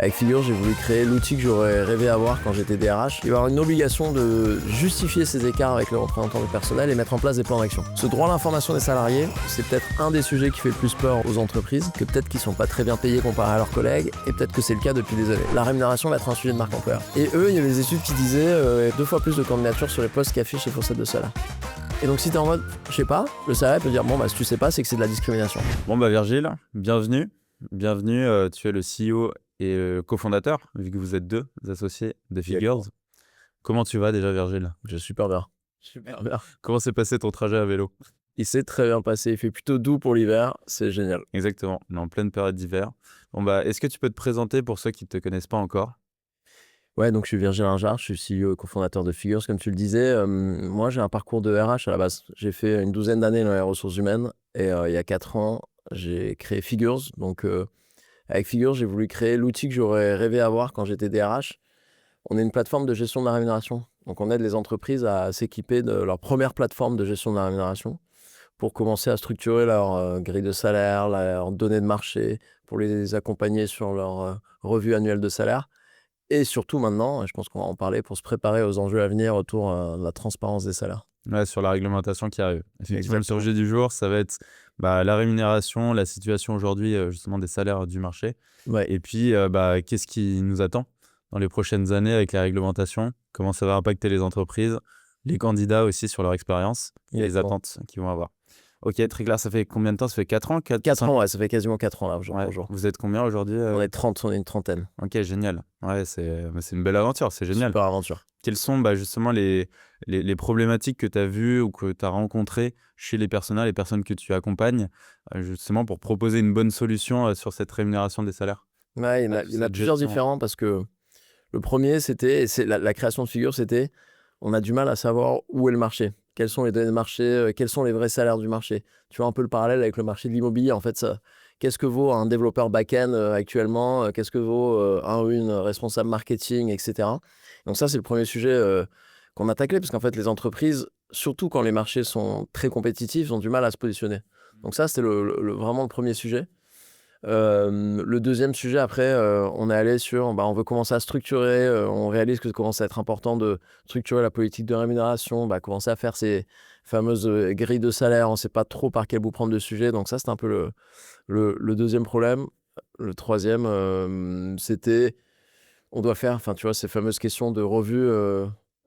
Avec Figure, j'ai voulu créer l'outil que j'aurais rêvé avoir quand j'étais DRH. Il va y avoir une obligation de justifier ces écarts avec le représentant du personnel et mettre en place des plans d'action. Ce droit à l'information des salariés, c'est peut-être un des sujets qui fait le plus peur aux entreprises, que peut-être qu'ils sont pas très bien payés comparé à leurs collègues, et peut-être que c'est le cas depuis des années. La rémunération va être un sujet de marque employeur. Et eux, il y avait des études qui disaient 2 fois plus de candidatures sur les postes qui affichent les fourchettes de salaire. Et donc si t'es en mode, je sais pas, le salarié peut dire, bon bah si tu sais pas, c'est que c'est de la discrimination. Bon bah Virgile, bienvenue. Bienvenue, tu es le CEO et cofondateur, vu que vous êtes 2 associés de Figures. Comment tu vas déjà Virgile? Je suis super bien. Super bien. Comment s'est passé ton trajet à vélo? Il s'est très bien passé, il fait plutôt doux pour l'hiver, c'est génial. Exactement, on est en pleine période d'hiver. Bon bah, est-ce que tu peux te présenter pour ceux qui ne te connaissent pas encore? Ouais, donc je suis Virgile Injard, je suis CEO et cofondateur de Figures, comme tu le disais. Moi, j'ai un parcours de RH à la base. J'ai fait une douzaine d'années dans les ressources humaines et il y a 4 ans, j'ai créé Figures. Donc, avec Figures, j'ai voulu créer l'outil que j'aurais rêvé avoir quand j'étais DRH. On est une plateforme de gestion de la rémunération. Donc, on aide les entreprises à s'équiper de leur première plateforme de gestion de la rémunération pour commencer à structurer leur grille de salaire, leurs données de marché, pour les accompagner sur leur revue annuelle de salaire. Et surtout maintenant, et je pense qu'on va en parler, pour se préparer aux enjeux à venir autour de la transparence des salaires. Ouais, sur la réglementation qui arrive. Effectivement, le Exactement. sujet du jour, ça va être la rémunération, la situation aujourd'hui justement des salaires du marché. Ouais, Et puis, qu'est-ce qui nous attend dans les prochaines années avec la réglementation? Comment ça va impacter les entreprises, les candidats aussi sur leur expérience et les exactement. attentes qu'ils vont avoir. Ok, très clair. Ça fait combien de temps? Ça fait 4 ans? 4 ans, ouais, ça fait quasiment 4 ans là, jour Ouais. pour jour. Vous êtes combien aujourd'hui On est 30, on est une trentaine. Ok, génial. Ouais, c'est une belle aventure, c'est génial. Super aventure. Quelles sont justement les problématiques que tu as vues ou que tu as rencontrées chez les personnes que tu accompagnes, justement pour proposer une bonne solution sur cette rémunération des salaires? Ouais, il y en a, Toute il y en a cette plusieurs gestion. différents parce que le premier, c'était, et c'est la création de Figures, c'était, on a du mal à savoir où est le marché. Quelles sont les données de marché, quels sont les vrais salaires du marché. Tu vois un peu le parallèle avec le marché de l'immobilier. En fait, ça, qu'est-ce que vaut un développeur back-end actuellement qu'est-ce que vaut un ou une responsable marketing, etc. Donc ça, c'est le premier sujet qu'on a taclé, parce qu'en fait, les entreprises, surtout quand les marchés sont très compétitifs, ont du mal à se positionner. Donc ça, c'était vraiment le premier sujet. Le deuxième sujet, après, on est allé sur, on veut commencer à structurer, on réalise que ça commence à être important de structurer la politique de rémunération, commencer à faire ces fameuses grilles de salaire, on ne sait pas trop par quel bout prendre le sujet, donc ça, c'est un peu le deuxième problème. Le troisième, c'était, on doit faire, tu vois, ces fameuses questions de revue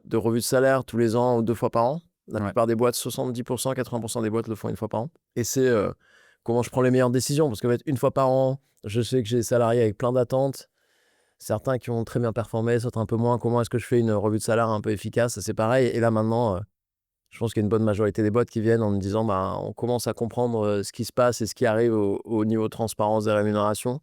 de salaire tous les ans ou 2 fois par an. La Ouais. plupart des boîtes, 70%, 80% des boîtes le font 1 fois par an. Et c'est comment je prends les meilleures décisions. Parce qu'en fait, 1 fois par an, je sais que j'ai des salariés avec plein d'attentes. Certains qui ont très bien performé, d'autres un peu moins. Comment est-ce que je fais une revue de salaire un peu efficace? C'est pareil. Et là, maintenant, je pense qu'il y a une bonne majorité des boîtes qui viennent en me disant on commence à comprendre ce qui se passe et ce qui arrive au niveau de transparence des rémunérations.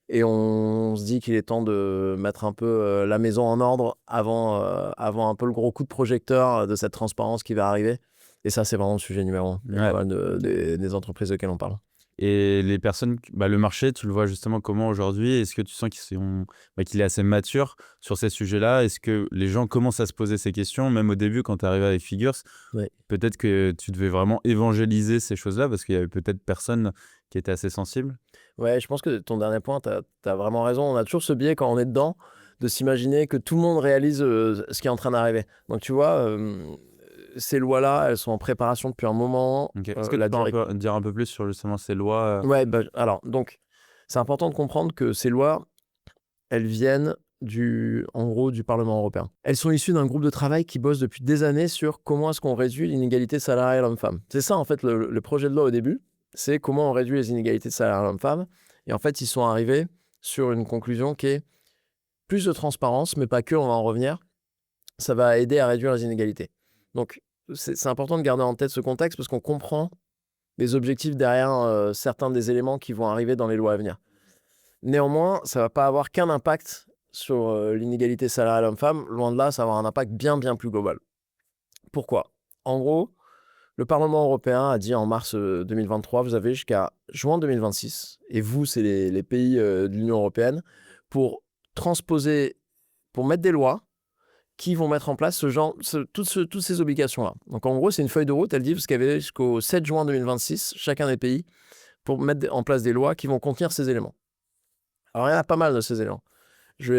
Et on se dit qu'il est temps de mettre un peu la maison en ordre avant un peu le gros coup de projecteur de cette transparence qui va arriver. Et ça, c'est vraiment le sujet numéro 1 Ouais. pas mal des entreprises auxquelles on parle. Et les personnes, le marché, tu le vois justement comment aujourd'hui? Est-ce que tu sens qu'il est assez mature sur ces sujets-là? Est-ce que les gens commencent à se poser ces questions? Même au début, quand tu es arrivé avec Figures, Ouais. peut-être que tu devais vraiment évangéliser ces choses-là parce qu'il y avait peut-être personne qui était assez sensible. Ouais, je pense que ton dernier point, tu as vraiment raison. On a toujours ce biais quand on est dedans de s'imaginer que tout le monde réalise ce qui est en train d'arriver. Donc tu vois, ces lois-là, elles sont en préparation depuis un moment. Ok. Est-ce que tu La peux dire un peu plus sur justement ces lois? Ouais, alors, donc, c'est important de comprendre que ces lois, elles viennent en gros, du Parlement européen. Elles sont issues d'un groupe de travail qui bosse depuis des années sur comment est-ce qu'on réduit l'inégalité salariale homme-femme. C'est ça, en fait, le projet de loi au début, c'est comment on réduit les inégalités salariales homme-femme. Et en fait, ils sont arrivés sur une conclusion qui est plus de transparence, mais pas que, on va en revenir. Ça va aider à réduire les inégalités. Donc, c'est important de garder en tête ce contexte parce qu'on comprend les objectifs derrière certains des éléments qui vont arriver dans les lois à venir. Néanmoins, ça ne va pas avoir qu'un impact sur l'inégalité salariale homme-femme. Loin de là, ça va avoir un impact bien, bien plus global. Pourquoi? En gros, le Parlement européen a dit en mars 2023, vous avez jusqu'à juin 2026, et vous, c'est les pays de l'Union européenne, pour transposer, pour mettre des lois qui vont mettre en place toutes ces obligations-là. Donc en gros, c'est une feuille de route, elle dit, vous avez jusqu'au 7 juin 2026, chacun des pays, pour mettre en place des lois qui vont contenir ces éléments. Alors, il y en a pas mal de ces éléments. Je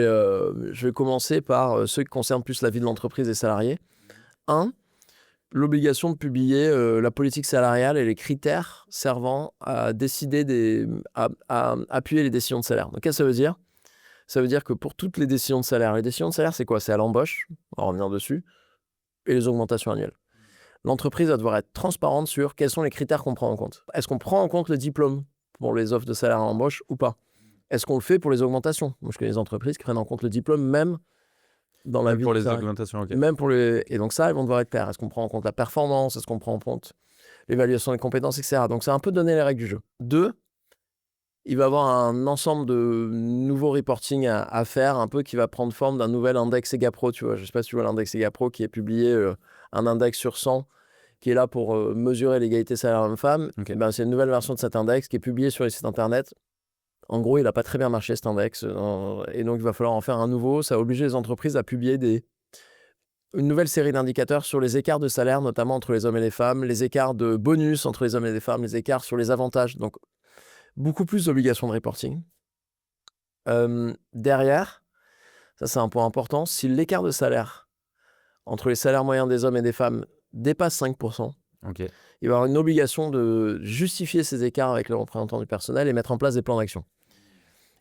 vais commencer par ceux qui concernent plus la vie de l'entreprise et des salariés. 1, l'obligation de publier la politique salariale et les critères servant à décider à appuyer les décisions de salaire. Donc, qu'est-ce que ça veut dire? Ça veut dire que pour toutes les décisions de salaire, c'est quoi? C'est à l'embauche, on va revenir dessus, et les augmentations annuelles. L'entreprise va devoir être transparente sur quels sont les critères qu'on prend en compte. Est-ce qu'on prend en compte le diplôme pour les offres de salaire à l'embauche ou pas? Est-ce qu'on le fait pour les augmentations? Moi, je connais des entreprises qui prennent en compte le diplôme même dans la Même vie pour de les salarié. augmentations, ok. Même pour les... Et donc ça, ils vont devoir être clairs. Est-ce qu'on prend en compte la performance? Est-ce qu'on prend en compte l'évaluation des compétences, etc. Donc c'est un peu donner les règles du jeu. 2, il va y avoir un ensemble de nouveaux reporting à faire, un peu qui va prendre forme d'un nouvel index EGAPRO. Tu vois, je ne sais pas si tu vois l'index EGAPRO qui est publié, un index sur 100 qui est là pour mesurer l'égalité salaire homme-femme. Ok. Ben, c'est une nouvelle version de cet index qui est publiée sur les sites internet. En gros, il n'a pas très bien marché cet index. Et donc, il va falloir en faire un nouveau. Ça va obliger les entreprises à publier une nouvelle série d'indicateurs sur les écarts de salaire, notamment entre les hommes et les femmes, les écarts de bonus entre les hommes et les femmes, les écarts sur les avantages. Donc, beaucoup plus d'obligations de reporting. Derrière, ça c'est un point important, si l'écart de salaire entre les salaires moyens des hommes et des femmes dépasse 5%, Ok. il va y avoir une obligation de justifier ces écarts avec le représentant du personnel et mettre en place des plans d'action.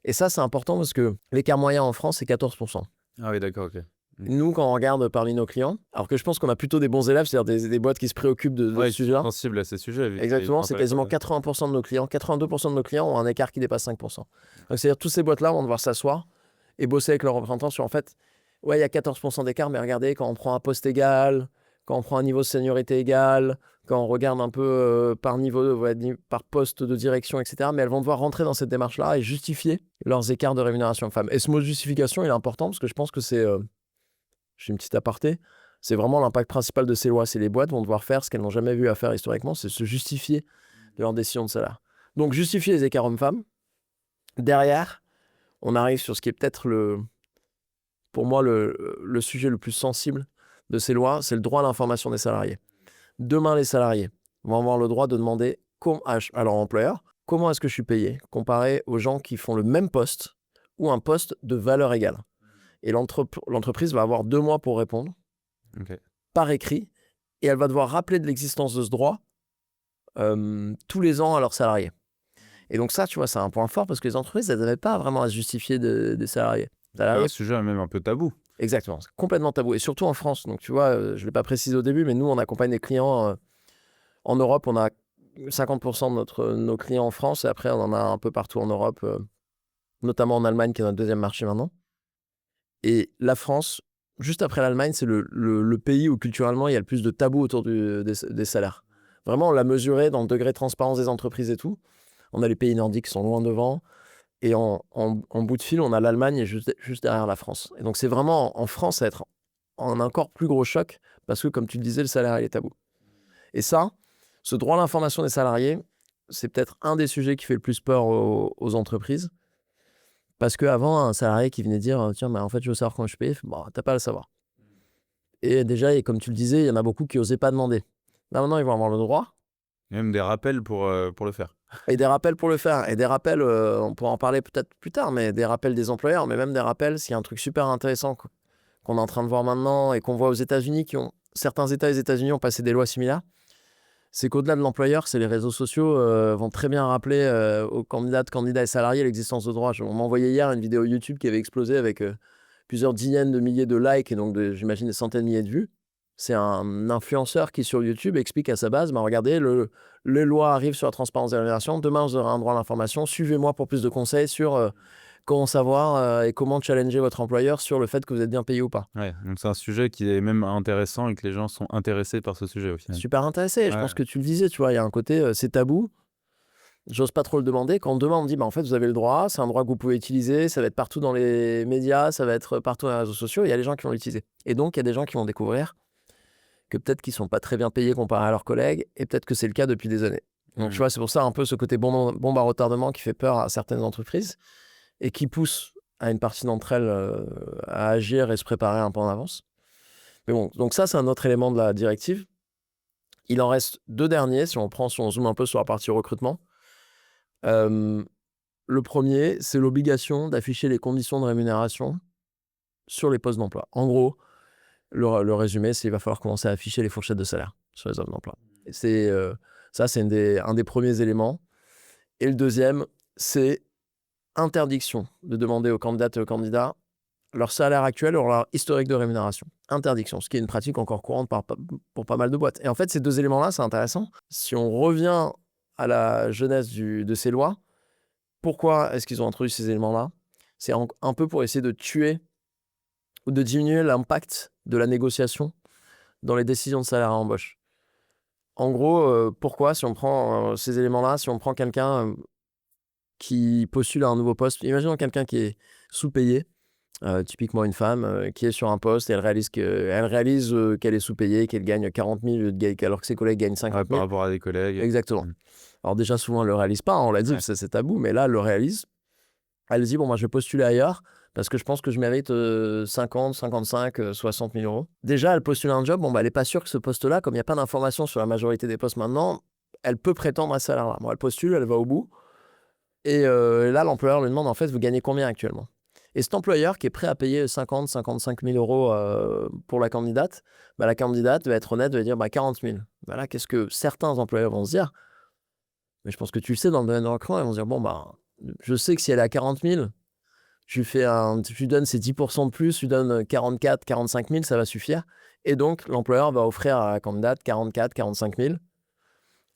Et ça, c'est important parce que l'écart moyen en France, c'est 14%. Ah oui, d'accord, ok. Nous, quand on regarde parmi nos clients, alors que je pense qu'on a plutôt des bons élèves, c'est-à-dire des boîtes qui se préoccupent de Ouais, ce sujet-là. sensible à ces sujets. vu que Exactement, c'est quasiment intéressant. 80% de nos clients, 82% de nos clients ont un écart qui dépasse 5%. Donc, c'est-à-dire toutes ces boîtes-là vont devoir s'asseoir et bosser avec leurs représentants sur, en fait, ouais, il y a 14% d'écart, mais regardez, quand on prend un poste égal, quand on prend un niveau de seniorité égal, quand on regarde un peu par niveau, par poste de direction, etc., mais elles vont devoir rentrer dans cette démarche-là et justifier leurs écarts de rémunération femmes. Et ce mot justification, il est important parce que je pense que c'est, je fais une petite aparté, c'est vraiment l'impact principal de ces lois. C'est les boîtes vont devoir faire ce qu'elles n'ont jamais vu à faire historiquement, c'est se justifier de leur décision de salaire. Donc, justifier les écarts hommes-femmes. Derrière, on arrive sur ce qui est peut-être pour moi le sujet le plus sensible de ces lois, c'est le droit à l'information des salariés. Demain, les salariés vont avoir le droit de demander à leur employeur comment est-ce que je suis payé comparé aux gens qui font le même poste ou un poste de valeur égale. Et l'entreprise va avoir 2 mois pour répondre Ok. par écrit et elle va devoir rappeler de l'existence de ce droit tous les ans à leurs salariés. Et donc ça, tu vois, c'est un point fort parce que les entreprises, elles n'avaient pas vraiment à se justifier des salariés. C'est un sujet même un peu tabou. Exactement, c'est complètement tabou. Et surtout en France. Donc tu vois, je ne l'ai pas précisé au début, mais nous, on accompagne des clients en Europe. On a 50% de nos clients en France et après, on en a un peu partout en Europe, notamment en Allemagne, qui est notre deuxième marché maintenant. Et la France, juste après l'Allemagne, c'est le pays où culturellement, il y a le plus de tabous autour des salaires. Vraiment, on l'a mesuré dans le degré de transparence des entreprises et tout. On a les pays nordiques qui sont loin devant. Et en bout de fil, on a l'Allemagne et juste derrière la France. Et donc, c'est vraiment en France à être en encore plus gros choc parce que, comme tu le disais, le salaire, il est tabou. Et ça, ce droit à l'information des salariés, c'est peut-être un des sujets qui fait le plus peur aux entreprises. Parce qu'avant, un salarié qui venait dire « Tiens, mais en fait, je veux savoir comment je suis payé », bon, t'as pas à le savoir. Et déjà, et comme tu le disais, il y en a beaucoup qui n'osaient pas demander. Là, maintenant, ils vont avoir le droit. Il y a même des rappels pour le faire. Et des rappels pour le faire. Et des rappels, on pourra en parler peut-être plus tard, mais des rappels des employeurs, mais même des rappels, s'il y a un truc super intéressant qu'on est en train de voir maintenant et qu'on voit aux États-Unis, certains États des États-Unis ont passé des lois similaires, c'est qu'au-delà de l'employeur, c'est les réseaux sociaux vont très bien rappeler aux candidats et salariés l'existence de droits. On m'a envoyé hier une vidéo YouTube qui avait explosé avec plusieurs dizaines de milliers de likes et donc j'imagine des centaines de milliers de vues. C'est un influenceur qui, sur YouTube, explique à sa base, regardez, les lois arrivent sur la transparence des rémunérations, demain vous aurez un droit à l'information, suivez-moi pour plus de conseils sur comment savoir et comment challenger votre employeur sur le fait que vous êtes bien payé ou pas. Ouais, donc c'est un sujet qui est même intéressant et que les gens sont intéressés par ce sujet au final. Super intéressé, je pense que tu le disais, tu vois, il y a un côté, c'est tabou, j'ose pas trop le demander, quand on demande, on dit, en fait, vous avez le droit, c'est un droit que vous pouvez utiliser, ça va être partout dans les médias, ça va être partout dans les réseaux sociaux, il y a les gens qui vont l'utiliser. Et donc, il y a des gens qui vont découvrir que peut-être qu'ils ne sont pas très bien payés comparé à leurs collègues, et peut-être que c'est le cas depuis des années. Donc, tu vois, c'est pour ça un peu ce côté bombe à retardement qui fait peur à certaines entreprises et qui pousse à une partie d'entre elles à agir et se préparer un peu en avance. Mais bon, donc ça, c'est un autre élément de la directive. Il en reste 2 derniers, si on zoome un peu sur la partie recrutement. Le premier, c'est l'obligation d'afficher les conditions de rémunération sur les postes d'emploi. En gros, le résumé, c'est qu'il va falloir commencer à afficher les fourchettes de salaire sur les offres d'emploi. Et ça, c'est un des premiers éléments. Et le deuxième, c'est interdiction de demander aux candidates et aux candidats leur salaire actuel ou leur historique de rémunération. Interdiction, ce qui est une pratique encore courante pour pas mal de boîtes. Et en fait, ces deux éléments-là, c'est intéressant. Si on revient à la genèse de ces lois, pourquoi est-ce qu'ils ont introduit ces éléments-là? C'est un peu pour essayer de tuer ou de diminuer l'impact de la négociation dans les décisions de salaire à embauche. En gros, pourquoi, si on prend ces éléments-là, si on prend quelqu'un qui postule à un nouveau poste, imaginons quelqu'un qui est sous-payé, typiquement une femme qui est sur un poste et elle réalise qu'elle est sous-payée, qu'elle gagne 40 000 alors que ses collègues gagnent 50 000. Par rapport à des collègues. Exactement. Alors déjà, souvent, elle ne le réalise pas, on l'a dit, c'est tabou, mais là, elle le réalise. Elle se dit, bon, moi, je vais postuler ailleurs parce que je pense que je mérite 50, 55, 60 000 euros. Déjà, elle postule un job, bon, bah, elle n'est pas sûre que ce poste-là, comme il n'y a pas d'informations sur la majorité des postes maintenant, elle peut prétendre à ce salaire-là. Bon, elle postule, elle va au bout. Et là, l'employeur lui demande, en fait, vous gagnez combien actuellement? Et cet employeur qui est prêt à payer 50, 55 000 euros pour la candidate, bah, la candidate va être honnête, va dire 40 000. Bah, là, qu'est-ce que certains employeurs vont se dire? Mais je pense que tu le sais, dans le domaine de recrutement, ils vont se dire, bon, bah, je sais que si elle est à 40 000, je lui donne ses 10% de plus, je lui donne 44, 45 000, ça va suffire. Et donc, l'employeur va offrir à la candidate 44, 45 000,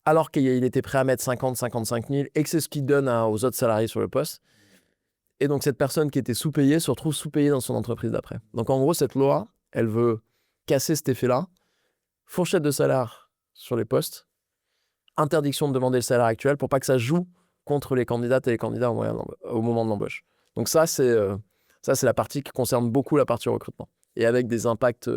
alors qu'il était prêt à mettre 50, 55 000 et que c'est ce qu'il donne aux autres salariés sur le poste. Et donc, cette personne qui était sous-payée se retrouve sous-payée dans son entreprise d'après. Donc, en gros, cette loi, elle veut casser cet effet-là. Fourchette de salaire sur les postes. Interdiction de demander le salaire actuel pour pas que ça joue contre les candidates et les candidats au moment de l'embauche. Donc ça, c'est la partie qui concerne beaucoup la partie recrutement. Et avec des impacts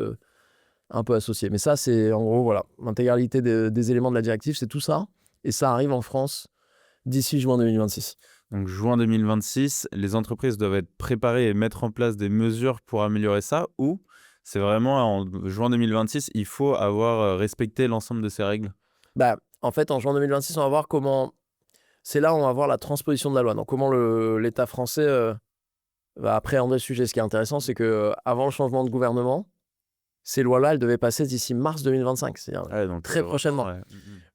un peu associés. Mais ça, c'est en gros, voilà, l'intégralité des éléments de la directive, c'est tout ça. Et ça arrive en France d'ici juin 2026. Donc, juin 2026, les entreprises doivent être préparées et mettre en place des mesures pour améliorer ça, ou c'est vraiment en juin 2026, il faut avoir respecté l'ensemble de ces règles? Bah, en fait, en juin 2026, on va voir comment... C'est là où on va voir la transposition de la loi. Donc, comment l'État français va appréhender le sujet. Ce qui est intéressant, c'est qu'avant le changement de gouvernement, ces lois-là, elles devaient passer d'ici mars 2025, c'est-à-dire donc, très prochainement. Ouais.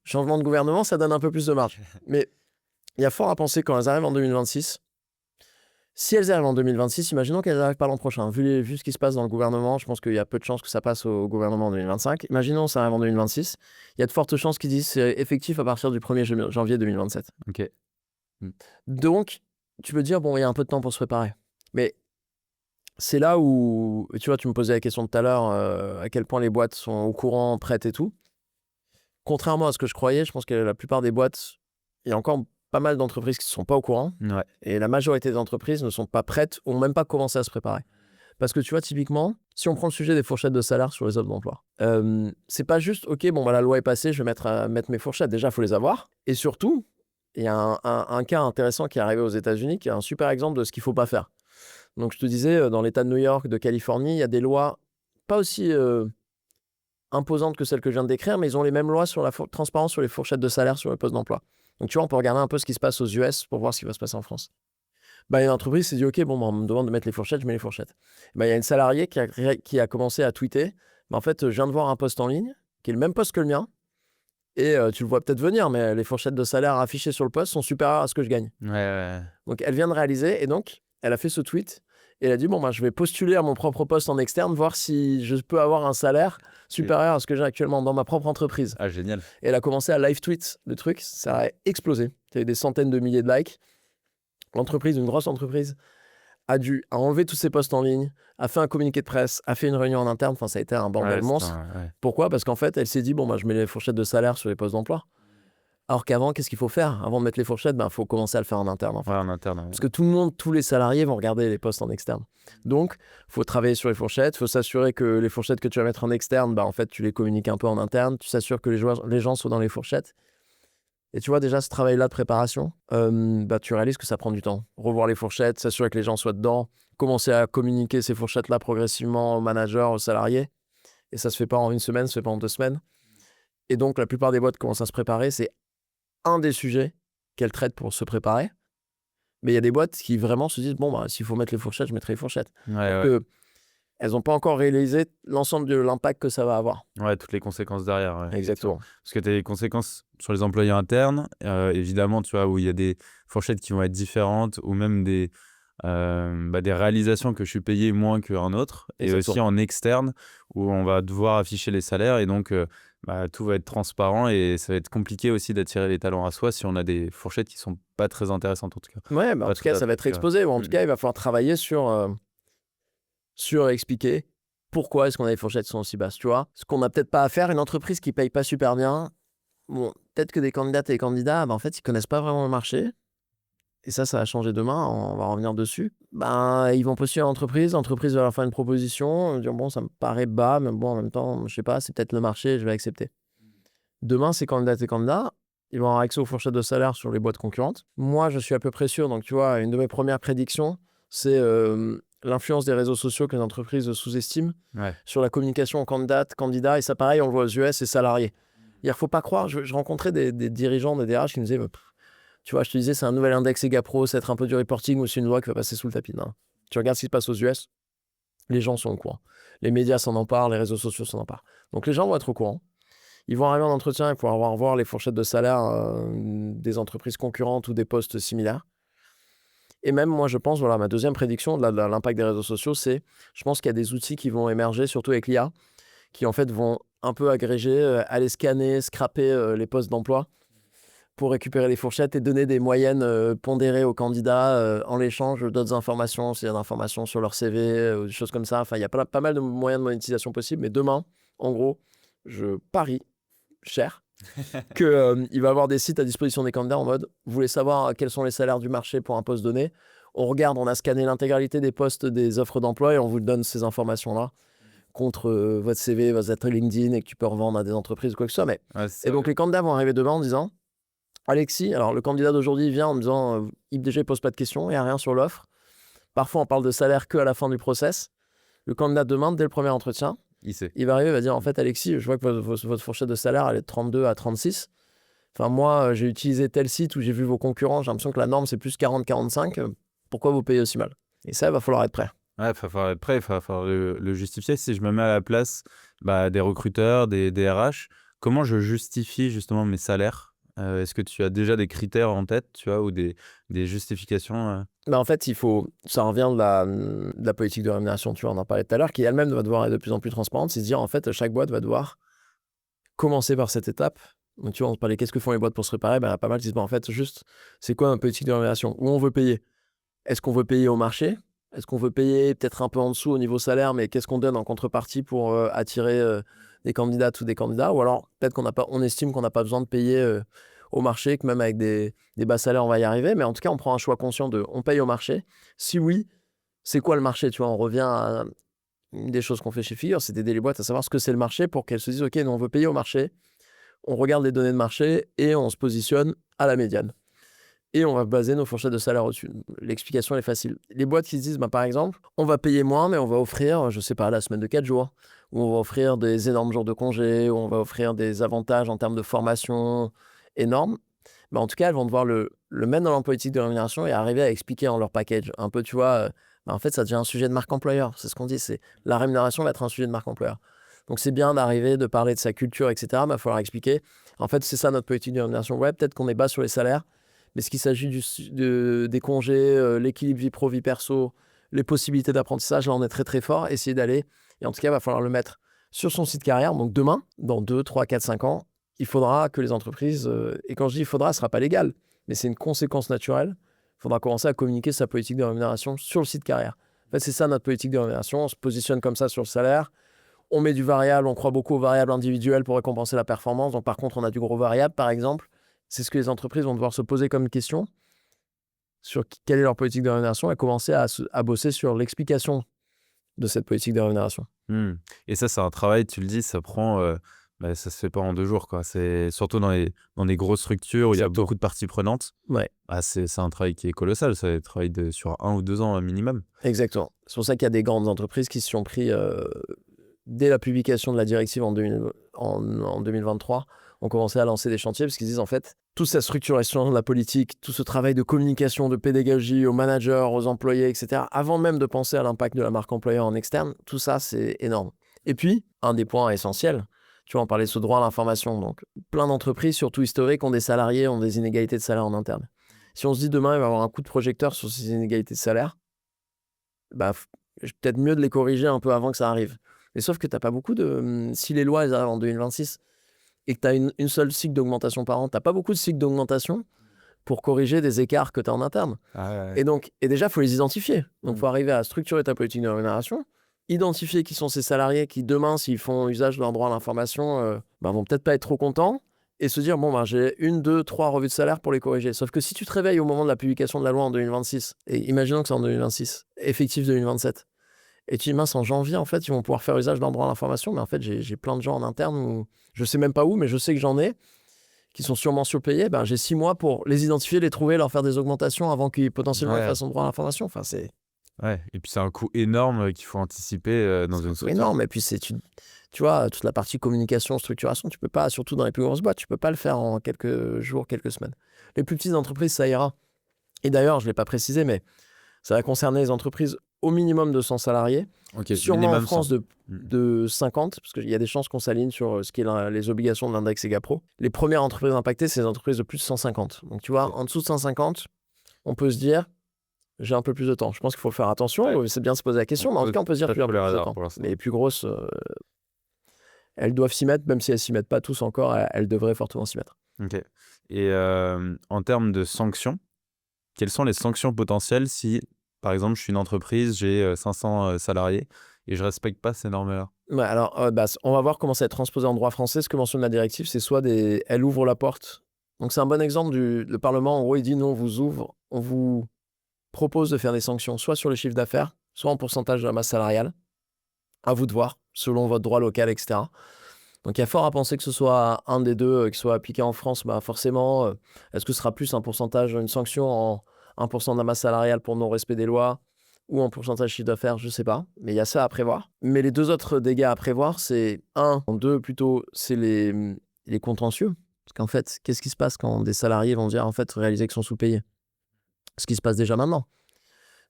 Changement de gouvernement, ça donne un peu plus de marge. Mais il y a fort à penser quand elles arrivent en 2026. Si elles arrivent en 2026, imaginons qu'elles n'arrivent pas l'an prochain. Vu ce qui se passe dans le gouvernement, je pense qu'il y a peu de chances que ça passe au gouvernement en 2025. Imaginons que ça arrive en 2026. Il y a de fortes chances qu'ils disent que c'est effectif à partir du 1er janvier 2027. Ok. Donc, tu peux dire, bon, il y a un peu de temps pour se préparer. Mais c'est là où, tu vois, tu me posais la question tout à l'heure, à quel point les boîtes sont au courant, prêtes et tout. Contrairement à ce que je croyais, je pense que la plupart des boîtes, il y a encore pas mal d'entreprises qui ne sont pas au courant. Ouais. Et la majorité des entreprises ne sont pas prêtes ou n'ont même pas commencé à se préparer. Parce que tu vois, typiquement, si on prend le sujet des fourchettes de salaire sur les offres d'emploi, c'est pas juste, ok, bon, bah, la loi est passée, je vais mettre mes fourchettes. Déjà, il faut les avoir. Et surtout, il y a un cas intéressant qui est arrivé aux États-Unis, qui est un super exemple de ce qu'il ne faut pas faire. Donc, je te disais, dans l'État de New York, de Californie, il y a des lois pas aussi imposantes que celles que je viens de décrire, mais ils ont les mêmes lois sur la transparence sur les fourchettes de salaire sur les postes d'emploi. Donc, tu vois, on peut regarder un peu ce qui se passe aux US pour voir ce qui va se passer en France. Bah, une entreprise s'est dit, OK, bon, bah, on me demande de mettre les fourchettes, je mets les fourchettes. Bah, il y a une salariée qui a commencé à tweeter. Bah, en fait, je viens de voir un poste en ligne, qui est le même poste que le mien. Et tu le vois peut-être venir, mais les fourchettes de salaire affichées sur le poste sont supérieures à ce que je gagne. Ouais. Donc, elle vient de réaliser, et donc, elle a fait ce tweet. Et elle a dit, bon, bah, je vais postuler à mon propre poste en externe, voir si je peux avoir un salaire supérieur à ce que j'ai actuellement dans ma propre entreprise. Ah, génial. Et elle a commencé à live tweet le truc, ça a explosé. Il y a eu des centaines de milliers de likes. L'entreprise, une grosse entreprise, a enlevé tous ses posts en ligne, a fait un communiqué de presse, a fait une réunion en interne. Enfin, ça a été un bordel monstre. Ouais. Pourquoi? Parce qu'en fait, elle s'est dit, bon, bah, je mets les fourchettes de salaire sur les postes d'emploi. Alors qu'avant, qu'est-ce qu'il faut faire? Avant de mettre les fourchettes, il faut commencer à le faire en interne. En fait. Ouais, en interne. Ouais. Parce que tous les salariés vont regarder les postes en externe. Donc, il faut travailler sur les fourchettes, il faut s'assurer que les fourchettes que tu vas mettre en externe, en fait, tu les communiques un peu en interne, tu t'assures que les gens sont dans les fourchettes. Et tu vois, déjà, ce travail-là de préparation, tu réalises que ça prend du temps. Revoir les fourchettes, s'assurer que les gens soient dedans, commencer à communiquer ces fourchettes-là progressivement aux managers, aux salariés. Et ça se fait pas en une semaine, ça se fait pas en 2 semaines. Et donc, la plupart des boîtes commencent à se préparer. C'est un des sujets qu'elles traitent pour se préparer. Mais il y a des boîtes qui vraiment se disent, bon, bah, s'il faut mettre les fourchettes, je mettrai les fourchettes. Ouais, Que elles n'ont pas encore réalisé l'ensemble de l'impact que ça va avoir. ouais, toutes les conséquences derrière. Ouais, Exactement. parce que tu as des conséquences sur les employés internes, évidemment, tu vois, où il y a des fourchettes qui vont être différentes, ou même des réalisations que je suis payé moins qu'un autre, et Exactement. aussi en externe, où on va devoir afficher les salaires, et donc tout va être transparent, et ça va être compliqué aussi d'attirer les talents à soi si on a des fourchettes qui sont pas très intéressantes, en tout cas. Ouais, mais en Pas tout très cas, ça va être attractives. exposé. Ou en tout cas, il va falloir travailler sur expliquer pourquoi est-ce qu'on a des fourchettes qui sont aussi basses. Tu vois, ce qu'on n'a peut-être pas à faire, une entreprise qui paye pas super bien, bon, peut-être que des candidates et des candidats, en fait, ils connaissent pas vraiment le marché. Et ça va changer demain, on va revenir dessus. Ils vont postuler à l'entreprise va leur faire une proposition, dire bon, ça me paraît bas, mais bon, en même temps, je sais pas, c'est peut-être le marché, je vais accepter. Demain, ces candidates et candidats, ils vont avoir accès aux fourchettes de salaire sur les boîtes concurrentes. Moi, je suis à peu près sûr, donc tu vois, une de mes premières prédictions, c'est l'influence des réseaux sociaux que les entreprises sous-estiment Ouais. sur la communication candidat, et ça, pareil, on le voit aux US et salariés. Il ne faut pas croire, je rencontrais des dirigeants, des DRH qui nous disaient, tu vois, je te disais, c'est un nouvel index EGAPRO, c'est être un peu du reporting ou c'est une loi qui va passer sous le tapis. Non. Tu regardes ce qui se passe aux US, les gens sont au courant. Les médias s'en emparent, les réseaux sociaux s'en emparent. Donc les gens vont être au courant. Ils vont arriver en entretien et pouvoir voir les fourchettes de salaire des entreprises concurrentes ou des postes similaires. Et même, moi, je pense, voilà, ma deuxième prédiction de l'impact des réseaux sociaux, c'est, je pense qu'il y a des outils qui vont émerger, surtout avec l'IA, qui en fait vont un peu agréger, aller scanner, scraper les postes d'emploi pour récupérer les fourchettes et donner des moyennes pondérées aux candidats en l'échange d'autres informations, s'il y a d'informations sur leur CV ou des choses comme ça. Enfin, il y a pas mal de moyens de monétisation possibles. Mais demain, en gros, je parie cher qu'il va y avoir des sites à disposition des candidats en mode, vous voulez savoir quels sont les salaires du marché pour un poste donné, on regarde, on a scanné l'intégralité des postes des offres d'emploi et on vous donne ces informations-là contre votre CV, votre LinkedIn, et que tu peux revendre à des entreprises ou quoi que ce soit. Mais... Ouais, Et donc les candidats vont arriver demain en disant, Alexis, alors le candidat d'aujourd'hui vient en me disant, déjà il pose pas de questions, il n'y a rien sur l'offre. Parfois on parle de salaire qu'à la fin du process. Le candidat demain, dès le premier entretien, il va arriver, il va dire, en fait Alexis, je vois que votre fourchette de salaire elle est de 32 à 36. Enfin moi, j'ai utilisé tel site où j'ai vu vos concurrents, j'ai l'impression que la norme c'est plus 40-45. Pourquoi vous payez aussi mal? Et ça, il va falloir être prêt. Ouais, il va falloir être prêt, il va falloir le justifier. Si je me mets à la place des recruteurs, des RH, comment je justifie justement mes salaires? Est-ce que tu as déjà des critères en tête, tu vois, ou des justifications? En fait, ça revient de la politique de rémunération, tu vois, on en parlait tout à l'heure, qui elle-même va devoir être de plus en plus transparente, c'est se dire, en fait, chaque boîte va devoir commencer par cette étape. Donc, tu vois, on se parlait, qu'est-ce que font les boîtes pour se préparer? Il y a pas mal qui disent, en fait, juste, c'est quoi une politique de rémunération? Où on veut payer? Est-ce qu'on veut payer au marché? Est-ce qu'on veut payer peut-être un peu en dessous au niveau salaire, mais qu'est-ce qu'on donne en contrepartie pour attirer des candidates ou des candidats? Ou alors, peut-être on estime qu'on n'a pas besoin de payer au marché, que même avec des bas salaires, on va y arriver. Mais en tout cas, on prend un choix conscient on paye au marché. Si oui, c'est quoi le marché? Tu vois, on revient à une des choses qu'on fait chez Figure, c'est d'aider les boîtes à savoir ce que c'est le marché pour qu'elles se disent, OK, nous, on veut payer au marché. On regarde les données de marché et on se positionne à la médiane. Et on va baser nos fourchettes de salaire au-dessus. L'explication est facile. Les boîtes qui se disent, par exemple, on va payer moins, mais on va offrir, je sais pas, la semaine de 4 jours, ou on va offrir des énormes jours de congé, ou on va offrir des avantages en termes de formation énormes. En tout cas, elles vont devoir le mettre dans leur politique de rémunération et arriver à expliquer en leur package. Un peu, tu vois, en fait, ça devient un sujet de marque employeur. C'est ce qu'on dit, c'est la rémunération va être un sujet de marque employeur. Donc, c'est bien d'arriver, de parler de sa culture, etc. Mais il va falloir expliquer. En fait, c'est ça notre politique de rémunération. Ouais, peut-être qu'on est bas sur les salaires, mais ce qu'il s'agit des congés, l'équilibre vie pro, vie perso, les possibilités d'apprentissage, là, on est très, très fort. Essayer d'aller. Et en tout cas, il va falloir le mettre sur son site carrière. Donc, demain, dans 2, 3, 4, 5 ans, il faudra que les entreprises, et quand je dis il faudra, ce ne sera pas légal, mais c'est une conséquence naturelle. Il faudra commencer à communiquer sa politique de rémunération sur le site carrière. En fait, c'est ça notre politique de rémunération. On se positionne comme ça sur le salaire. On met du variable, on croit beaucoup aux variables individuelles pour récompenser la performance. Donc, par contre, on a du gros variable, par exemple. C'est ce que les entreprises vont devoir se poser comme question sur quelle est leur politique de rémunération et commencer à bosser sur l'explication de cette politique de rémunération. Et ça, c'est un travail, tu le dis, ça prend... ça se fait pas en 2 jours, quoi. C'est surtout dans des grosses structures où il y a beaucoup de parties prenantes. Ouais. C'est un travail qui est colossal. C'est un travail sur 1 ou 2 ans minimum. Exactement. C'est pour ça qu'il y a des grandes entreprises qui se sont pris, dès la publication de la directive en 2023, ont commencé à lancer des chantiers parce qu'ils disent, en fait, toute cette structuration de la politique, tout ce travail de communication, de pédagogie aux managers, aux employés, etc., avant même de penser à l'impact de la marque employeur en externe, tout ça, c'est énorme. Et puis, un des points essentiels, tu vois, on parlait de ce droit à l'information. Donc, plein d'entreprises, surtout historiques, ont des salariés, ont des inégalités de salaire en interne. Si on se dit demain, il va y avoir un coup de projecteur sur ces inégalités de salaire, bah, peut-être mieux de les corriger un peu avant que ça arrive. Mais sauf que tu n'as pas beaucoup de... Si les lois elles arrivent en 2026 et que tu as une seule cycle d'augmentation par an, tu n'as pas beaucoup de cycles d'augmentation pour corriger des écarts que tu as en interne. Et déjà, il faut les identifier. Donc, il faut arriver à structurer ta politique de rémunération, identifier qui sont ces salariés qui, demain, s'ils font usage de leur droit à l'information, vont peut-être pas être trop contents et se dire, j'ai 1, 2, 3 revues de salaire pour les corriger. Sauf que si tu te réveilles au moment de la publication de la loi en 2026, et imaginons que c'est en 2026, effectif 2027, et tu dis, mince, en janvier, en fait, ils vont pouvoir faire usage de leur droit à l'information, mais en fait, j'ai plein de gens en interne où je sais même pas où, mais je sais que j'en ai, qui sont sûrement surpayés, j'ai 6 mois pour les identifier, les trouver, leur faire des augmentations avant qu'ils potentiellement fassent son droit à l'information. Enfin, c'est... Ouais, et puis c'est un coût énorme qu'il faut anticiper dans une structure. Énorme, et puis tu vois, toute la partie communication, structuration, tu peux pas, surtout dans les plus grosses boîtes, tu peux pas le faire en quelques jours, quelques semaines. Les plus petites entreprises, ça ira. Et d'ailleurs, je l'ai pas précisé, mais ça va concerner les entreprises au minimum de 100 salariés, sûrement en France de 50, parce qu'il y a des chances qu'on s'aligne sur ce qui est les obligations de l'index EGAPRO. Les premières entreprises impactées, c'est les entreprises de plus de 150. Donc tu vois, en dessous de 150, on peut se dire, j'ai un peu plus de temps. Je pense qu'il faut faire attention, c'est bien de se poser la question, mais en tout cas, on peut se dire plus de temps. Mais les plus grosses, elles doivent s'y mettre, même si elles s'y mettent pas tous encore, elles devraient fortement s'y mettre. Ok. Et en termes de sanctions, quelles sont les sanctions potentielles si, par exemple, je suis une entreprise, j'ai 500 salariés et je respecte pas ces normes-là? Ouais, alors, on va voir comment ça va être transposé en droit français. Ce que mentionne la directive, c'est soit elle ouvre la porte. Donc, c'est un bon exemple le Parlement. En gros, il dit, nous, on vous propose de faire des sanctions, soit sur le chiffre d'affaires, soit en pourcentage de la masse salariale. À vous de voir, selon votre droit local, etc. Donc, il y a fort à penser que ce soit un des deux qui soit appliqué en France. Forcément, est-ce que ce sera plus un pourcentage, une sanction en 1% de la masse salariale pour non-respect des lois ou en pourcentage chiffre d'affaires, je ne sais pas. Mais il y a ça à prévoir. Mais les deux autres dégâts à prévoir, c'est deux plutôt, c'est les contentieux. Parce qu'en fait, qu'est-ce qui se passe quand des salariés vont dire, en fait, réaliser qu'ils sont sous-payés? Ce qui se passe déjà maintenant.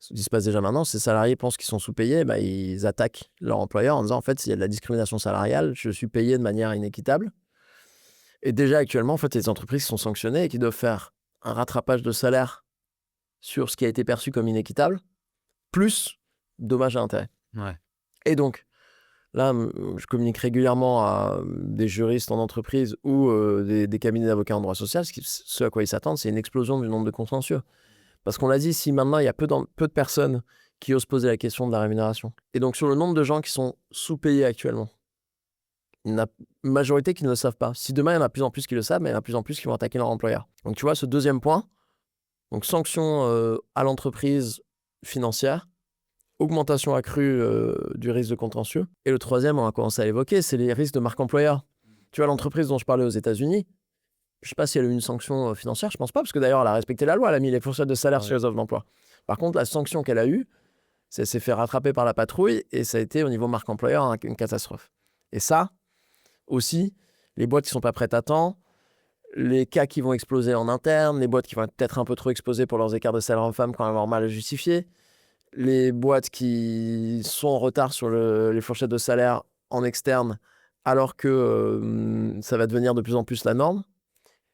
Ces salariés pensent qu'ils sont sous-payés, ils attaquent leur employeur en disant, en fait, s'il y a de la discrimination salariale, je suis payé de manière inéquitable. Et déjà, actuellement, en fait, les entreprises sont sanctionnées et qui doivent faire un rattrapage de salaire sur ce qui a été perçu comme inéquitable, plus dommages à intérêt. Ouais. Et donc, là, je communique régulièrement à des juristes en entreprise ou des cabinets d'avocats en droit social. Ce à quoi ils s'attendent, c'est une explosion du nombre de contentieux. Parce qu'on l'a dit, si maintenant il y a peu de personnes qui osent poser la question de la rémunération, et donc sur le nombre de gens qui sont sous-payés actuellement, il y en a une majorité qui ne le savent pas. Si demain il y en a de plus en plus qui le savent, mais il y en a de plus en plus qui vont attaquer leur employeur. Donc tu vois, ce deuxième point, donc sanction à l'entreprise financière, augmentation accrue du risque de contentieux. Et le troisième, on a commencé à l'évoquer, c'est les risques de marque employeur. Tu vois, l'entreprise dont je parlais aux États-Unis, je ne sais pas si elle a eu une sanction financière, je ne pense pas, parce que d'ailleurs, elle a respecté la loi, elle a mis les fourchettes de salaire sur les offres d'emploi. Par contre, la sanction qu'elle a eue, ça s'est fait rattraper par la patrouille et ça a été au niveau marque employeur une catastrophe. Et ça, aussi, les boîtes qui ne sont pas prêtes à temps, les cas qui vont exploser en interne, les boîtes qui vont être peut-être un peu trop exposées pour leurs écarts de salaire hommes-femmes quand elles vont avoir mal à justifier, les boîtes qui sont en retard sur les fourchettes de salaire en externe, alors que ça va devenir de plus en plus la norme.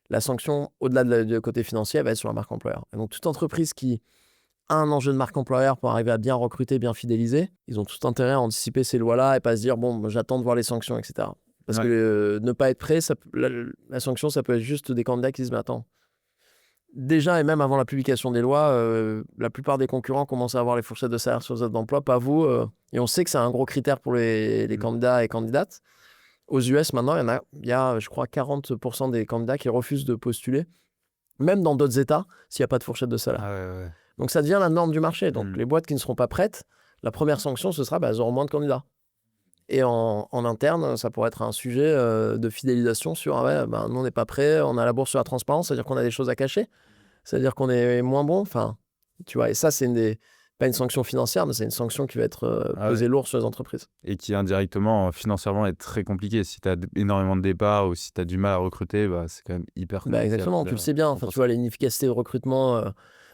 La sanction, au-delà du côté financier, elle va être sur la marque employeur. Et donc, toute entreprise qui a un enjeu de marque employeur pour arriver à bien recruter, bien fidéliser, ils ont tout intérêt à anticiper ces lois-là et pas se dire, j'attends de voir les sanctions, etc. Parce que ne pas être prêt, la sanction, ça peut être juste des candidats qui disent, mais attends, déjà et même avant la publication des lois, la plupart des concurrents commencent à avoir les fourchettes de salaire sur les offres d'emploi, pas vous. Et on sait que c'est un gros critère pour les candidats et candidates. Aux US, maintenant, il y a, je crois, 40% des candidats qui refusent de postuler, même dans d'autres États, s'il n'y a pas de fourchette de salaire. Donc, ça devient la norme du marché. Donc, les boîtes qui ne seront pas prêtes, la première sanction, ce sera elles auront moins de candidats. Et en interne, ça pourrait être un sujet de fidélisation sur nous, on n'est pas prêts, on a la bourse sur la transparence, c'est-à-dire qu'on a des choses à cacher, c'est-à-dire qu'on est moins bon. Enfin, tu vois, et ça, c'est une pas une sanction financière, mais c'est une sanction qui va être Ah ouais. pesée lourd sur les entreprises. Et qui indirectement, financièrement, est très compliqué. Si tu as énormément de départs ou si tu as du mal à recruter, bah, c'est quand même hyper Bah, compliqué exactement, après tu de le sais bien. Enfin, tu vois, l'inefficacité de recrutement,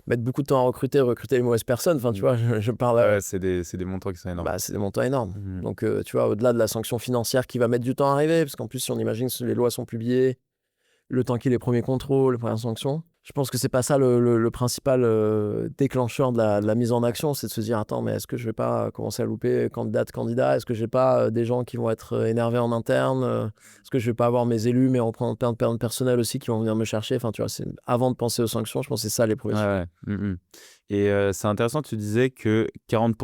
mettre beaucoup de temps à recruter les mauvaises personnes. Enfin, tu vois, je parle. Ouais, c'est des montants qui sont énormes. Bah, c'est des montants énormes. Mmh. Donc, tu vois, au-delà de la sanction financière qui va mettre du temps à arriver, parce qu'en plus, si on imagine que les lois sont publiées, le temps qu'il y ait les premiers contrôles, les premières sanctions, je pense que c'est pas ça le principal déclencheur de la mise en action, c'est de se dire, attends, mais est-ce que je vais pas commencer à louper candidat? Est-ce que j'ai pas des gens qui vont être énervés en interne? Est-ce que je vais pas avoir mes élus, mes représentants de personnel aussi qui vont venir me chercher? Enfin, tu vois, avant de penser aux sanctions, je pense que c'est ça les premiers Ouais, sujets. ouais. Mmh. Et c'est intéressant, tu disais que 40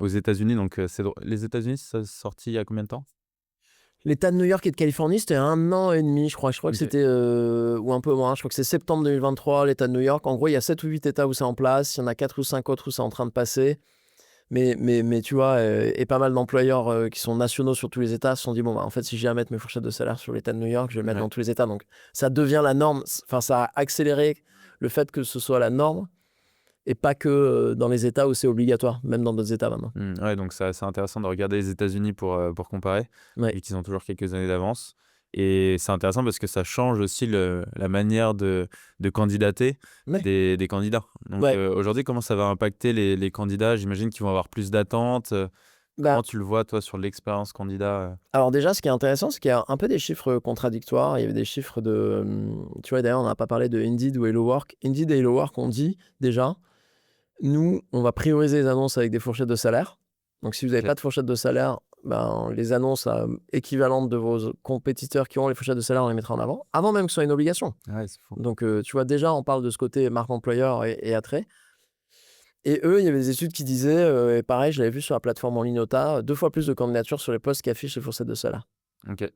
aux États-Unis, donc c'est drôle. Les États-Unis, ça sorti il y a combien de temps? L'État de New York et de Californie, c'était 1 an et demi, je crois. Je crois que OK. c'était, ou un peu moins, je crois que c'est septembre 2023, l'État de New York. En gros, il y a 7 ou 8 États où c'est en place, il y en a 4 ou 5 autres où c'est en train de passer. Mais tu vois, et pas mal d'employeurs qui sont nationaux sur tous les États se sont dit, bon, bah, en fait, si j'ai à mettre mes fourchettes de salaire sur l'État de New York, je vais le mettre Ouais. dans tous les États. Donc, ça devient la norme. Enfin, ça a accéléré le fait que ce soit la norme et pas que dans les États où c'est obligatoire, même dans d'autres États maintenant. Ouais, donc c'est assez intéressant de regarder les États-Unis pour comparer, Ouais. vu qu'ils ont toujours quelques années d'avance. Et c'est intéressant parce que ça change aussi la manière de candidater Ouais. des candidats. Donc Ouais. aujourd'hui, comment ça va impacter les candidats? J'imagine qu'ils vont avoir plus d'attentes. Bah, Comment tu le vois, toi, sur l'expérience candidat? alors déjà, ce qui est intéressant, c'est qu'il y a un peu des chiffres contradictoires. Il y avait des chiffres de... Tu vois, d'ailleurs, on n'a pas parlé de Indeed ou Hello Work. Indeed et Hello Work, on dit déjà, nous, on va prioriser les annonces avec des fourchettes de salaire. Donc, si vous n'avez OK. pas de fourchette de salaire, ben, les annonces équivalentes de vos compétiteurs qui ont les fourchettes de salaire, on les mettra en avant même que ce soit une obligation. Ouais, c'est fou. Donc, tu vois, déjà, on parle de ce côté marque employeur et attrait. Et eux, il y avait des études qui disaient, et pareil, je l'avais vu sur la plateforme en ligne OTA, 2 fois plus de candidatures sur les postes qui affichent les fourchettes de salaire. OK.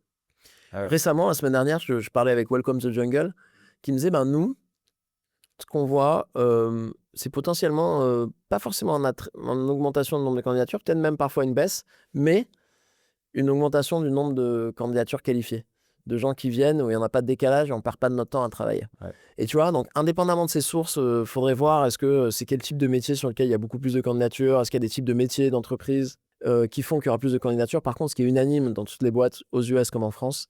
Ah ouais. Récemment, la semaine dernière, je parlais avec Welcome to the Jungle, qui me disait, ben nous, ce qu'on voit, c'est potentiellement pas forcément en augmentation du nombre de candidatures, peut-être même parfois une baisse, mais une augmentation du nombre de candidatures qualifiées, de gens qui viennent où il n'y en a pas de décalage et on ne perd pas de notre temps à travailler. Ouais. Et tu vois, donc indépendamment de ces sources, il faudrait voir est-ce que c'est quel type de métier sur lequel il y a beaucoup plus de candidatures, est-ce qu'il y a des types de métiers, d'entreprises qui font qu'il y aura plus de candidatures. Par contre, ce qui est unanime dans toutes les boîtes, aux US comme en France,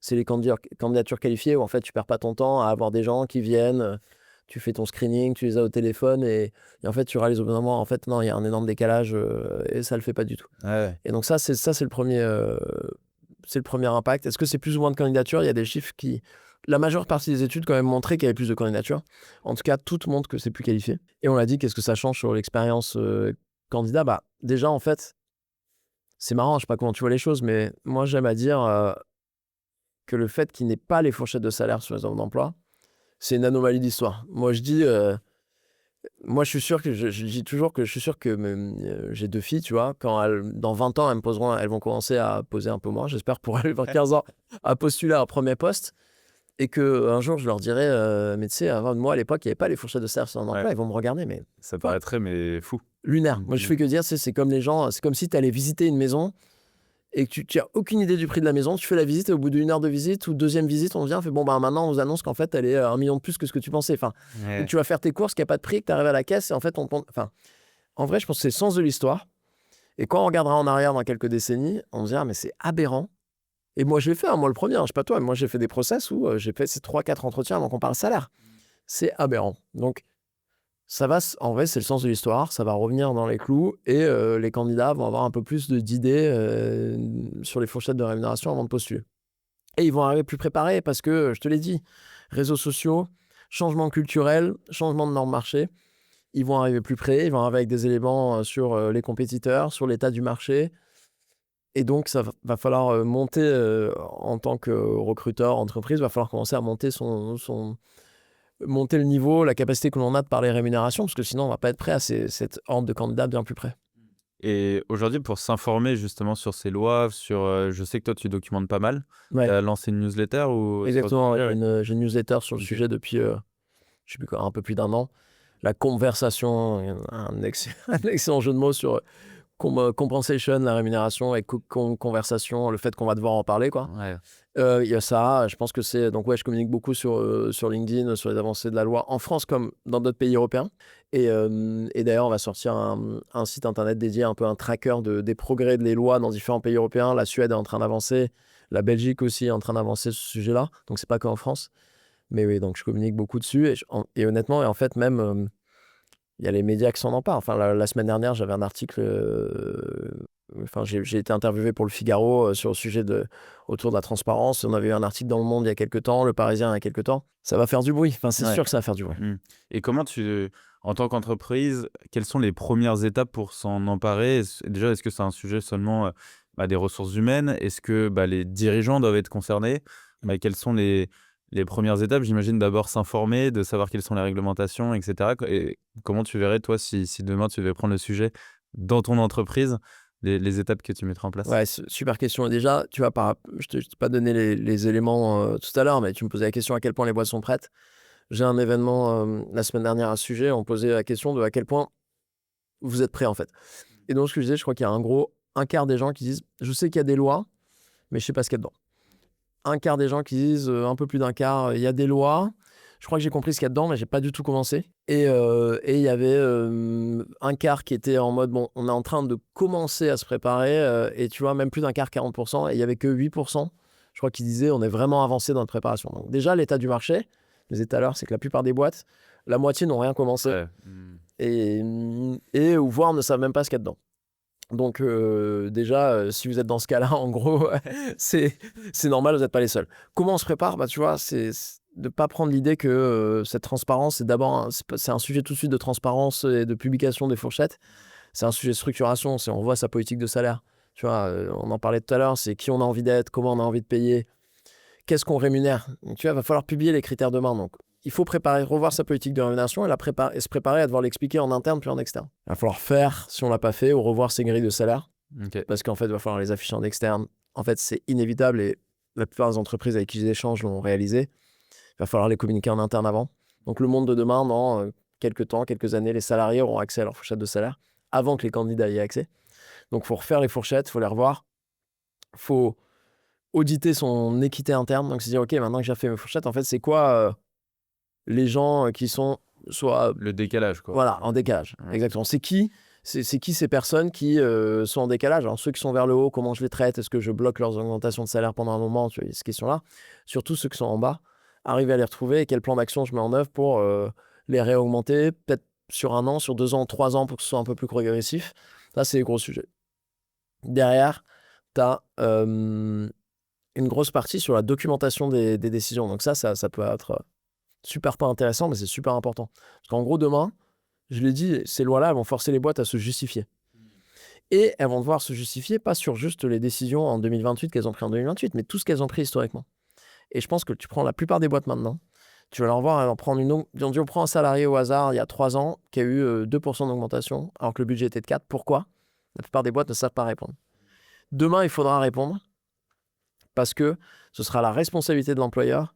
c'est les candidatures qualifiées où en fait tu perds pas ton temps à avoir des gens qui viennent, tu fais ton screening, tu les as au téléphone et en fait tu réalises au bout d'un moment, en fait non, il y a un énorme décalage et ça le fait pas du tout. Ouais, ouais. Et donc ça, c'est le premier impact. Est-ce que c'est plus ou moins de candidatures? Il y a des chiffres qui... La majeure partie des études quand même montraient qu'il y avait plus de candidatures. En tout cas, toutes montrent que c'est plus qualifié. Et on l'a dit, qu'est-ce que ça change sur l'expérience candidat? Bah, déjà, en fait, c'est marrant, je sais pas comment tu vois les choses, mais moi, j'aime à dire que le fait qu'il n'ait pas les fourchettes de salaire sur les offres d'emploi, c'est une anomalie d'histoire. Moi, je dis... moi, je suis sûr que je dis toujours que je suis sûr que j'ai 2 filles, tu vois, dans 20 ans, elles vont commencer à poser un peu moins, j'espère pour elles, vers 15 ans, à postuler à un premier poste. Et qu'un jour, je leur dirai, mais tu sais, avant de moi, à l'époque, il n'y avait pas les fourchettes de salaire sur un emploi. Ouais. Ils vont me regarder, mais Ça quoi? paraîtrait mais fou. Lunaire. Moi, je fais que dire, c'est comme les gens, c'est comme si tu allais visiter une maison et que tu n'as aucune idée du prix de la maison. Tu fais la visite et au bout d'une heure de visite ou deuxième visite, on vient, on fait bon, bah maintenant, on vous annonce qu'en fait, elle est 1 million de plus que ce que tu pensais. Enfin, Ouais. tu vas faire tes courses, qu'il n'y a pas de prix, que tu arrives à la caisse et en fait, enfin, en vrai, je pense que c'est le sens de l'histoire. Et quand on regardera en arrière dans quelques décennies, on se dira, mais c'est aberrant. Et moi, je l'ai fait, hein, moi le premier, je sais pas toi, mais moi j'ai fait des process où j'ai fait ces 3-4 entretiens avant qu'on parle salaire. C'est aberrant. Donc, en vrai, c'est le sens de l'histoire, ça va revenir dans les clous et les candidats vont avoir un peu plus d'idées sur les fourchettes de rémunération avant de postuler. Et ils vont arriver plus préparés parce que, je te l'ai dit, réseaux sociaux, changement culturel, changement de normes marché, ils vont arriver plus près, ils vont arriver avec des éléments sur les compétiteurs, sur l'état du marché. Et donc, ça va falloir monter en tant que recruteur, entreprise, va falloir commencer à monter monter le niveau, la capacité que l'on a de parler rémunération, parce que sinon, on va pas être prêt à cette horde de candidats bien plus près. Et aujourd'hui, pour s'informer justement sur ces lois, je sais que toi, tu documentes pas mal. Tu Ouais, as lancé une newsletter ou sur le exactement. sujet? Ouais. J'ai une newsletter sur le OK. sujet depuis, je sais plus quoi, un peu plus d'1 an. La conversation, un excellent jeu de mots sur compensation, la rémunération et conversation, le fait qu'on va devoir en parler, quoi. Ouais. Il y a ça, je pense que c'est... Donc ouais, je communique beaucoup sur LinkedIn, sur les avancées de la loi, en France comme dans d'autres pays européens. Et d'ailleurs, on va sortir un site internet dédié, un peu un tracker des progrès des lois dans différents pays européens. La Suède est en train d'avancer, la Belgique aussi est en train d'avancer sur ce sujet-là, donc c'est pas qu'en France. Mais oui, donc je communique beaucoup dessus, et honnêtement, et en fait même... il y a les médias qui s'en emparent. Enfin, la semaine dernière, j'avais un article. Enfin, j'ai été interviewé pour Le Figaro sur le sujet autour de la transparence. On avait eu un article dans Le Monde il y a quelques temps, Le Parisien il y a quelques temps. Ça va faire du bruit. Enfin, c'est Ouais. sûr que ça va faire du bruit. Et comment en tant qu'entreprise, quelles sont les premières étapes pour s'en emparer? Déjà, est-ce que c'est un sujet seulement des ressources humaines? Est-ce que les dirigeants doivent être concernés? Quelles sont les premières étapes? J'imagine d'abord s'informer, de savoir quelles sont les réglementations, etc. Et comment tu verrais, toi, si demain tu devais prendre le sujet dans ton entreprise, les étapes que tu mettrais en place? Ouais, super question. Et déjà, tu vois, je t'ai pas donné les éléments tout à l'heure, mais tu me posais la question à quel point les boîtes sont prêtes. J'ai un événement la semaine dernière à ce sujet. On posait la question de à quel point vous êtes prêts, en fait. Et donc, ce que je disais, je crois qu'il y a un quart des gens qui disent je sais qu'il y a des lois, mais je sais pas ce qu'il y a dedans. Un quart des gens qui disent, un peu plus d'un quart, il y a des lois. Je crois que j'ai compris ce qu'il y a dedans, mais j'ai pas du tout commencé. Et il y avait un quart qui était en mode, bon, on est en train de commencer à se préparer. Et tu vois, même plus d'un quart, 40%. Et il y avait que 8%, je crois, qui disaient, on est vraiment avancé dans notre préparation. Donc déjà, l'état du marché, je disais tout à l'heure, c'est que la plupart des boîtes, la moitié n'ont rien commencé. Ouais. Ou voire ne savent même pas ce qu'il y a dedans. Donc déjà, si vous êtes dans ce cas-là, en gros, c'est normal, vous n'êtes pas les seuls. Comment on se prépare? Tu vois, c'est de ne pas prendre l'idée que cette transparence, c'est d'abord c'est un sujet tout de suite de transparence et de publication des fourchettes. C'est un sujet de structuration, c'est on voit sa politique de salaire. Tu vois, on en parlait tout à l'heure, c'est qui on a envie d'être, comment on a envie de payer, qu'est-ce qu'on rémunère. Donc, tu vois, il va falloir publier les critères demain. Donc, il faut revoir sa politique de rémunération et se préparer à devoir l'expliquer en interne puis en externe. Il va falloir faire, si on ne l'a pas fait, ou revoir ses grilles de salaire. Ok. Parce qu'en fait, il va falloir les afficher en externe. En fait, c'est inévitable et la plupart des entreprises avec qui j'échange l'ont réalisé. Il va falloir les communiquer en interne avant. Donc, le monde de demain, dans quelques années, les salariés auront accès à leur fourchette de salaire avant que les candidats y aient accès. Donc, il faut refaire les fourchettes, il faut les revoir. Il faut auditer son équité interne. Donc, se dire, OK, maintenant que j'ai fait mes fourchettes, en fait, c'est quoi les gens qui sont soit... Le décalage, quoi. Voilà, en décalage. Ouais. Exactement. C'est qui ces personnes qui sont en décalage? Alors, ceux qui sont vers le haut, comment je les traite? Est-ce que je bloque leurs augmentations de salaire pendant un moment? Tu vois, il y a ces questions-là. Surtout ceux qui sont en bas, arriver à les retrouver et quel plan d'action je mets en œuvre pour les réaugmenter, peut-être sur 1 an, sur 2 ans, 3 ans, pour que ce soit un peu plus progressif. Ça, c'est les gros sujets. Derrière, tu as une grosse partie sur la documentation des décisions. Donc ça peut être super pas intéressant, mais c'est super important. Parce qu'en gros, demain, je l'ai dit, ces lois-là, elles vont forcer les boîtes à se justifier. Et elles vont devoir se justifier, pas sur juste les décisions en 2028 qu'elles ont prises en 2028, mais tout ce qu'elles ont pris historiquement. Et je pense que tu prends la plupart des boîtes maintenant, tu vas leur voir, elles vont prendre on prend un salarié au hasard il y a 3 ans qui a eu 2% d'augmentation, alors que le budget était de 4. Pourquoi? La plupart des boîtes ne savent pas répondre. Demain, il faudra répondre parce que ce sera la responsabilité de l'employeur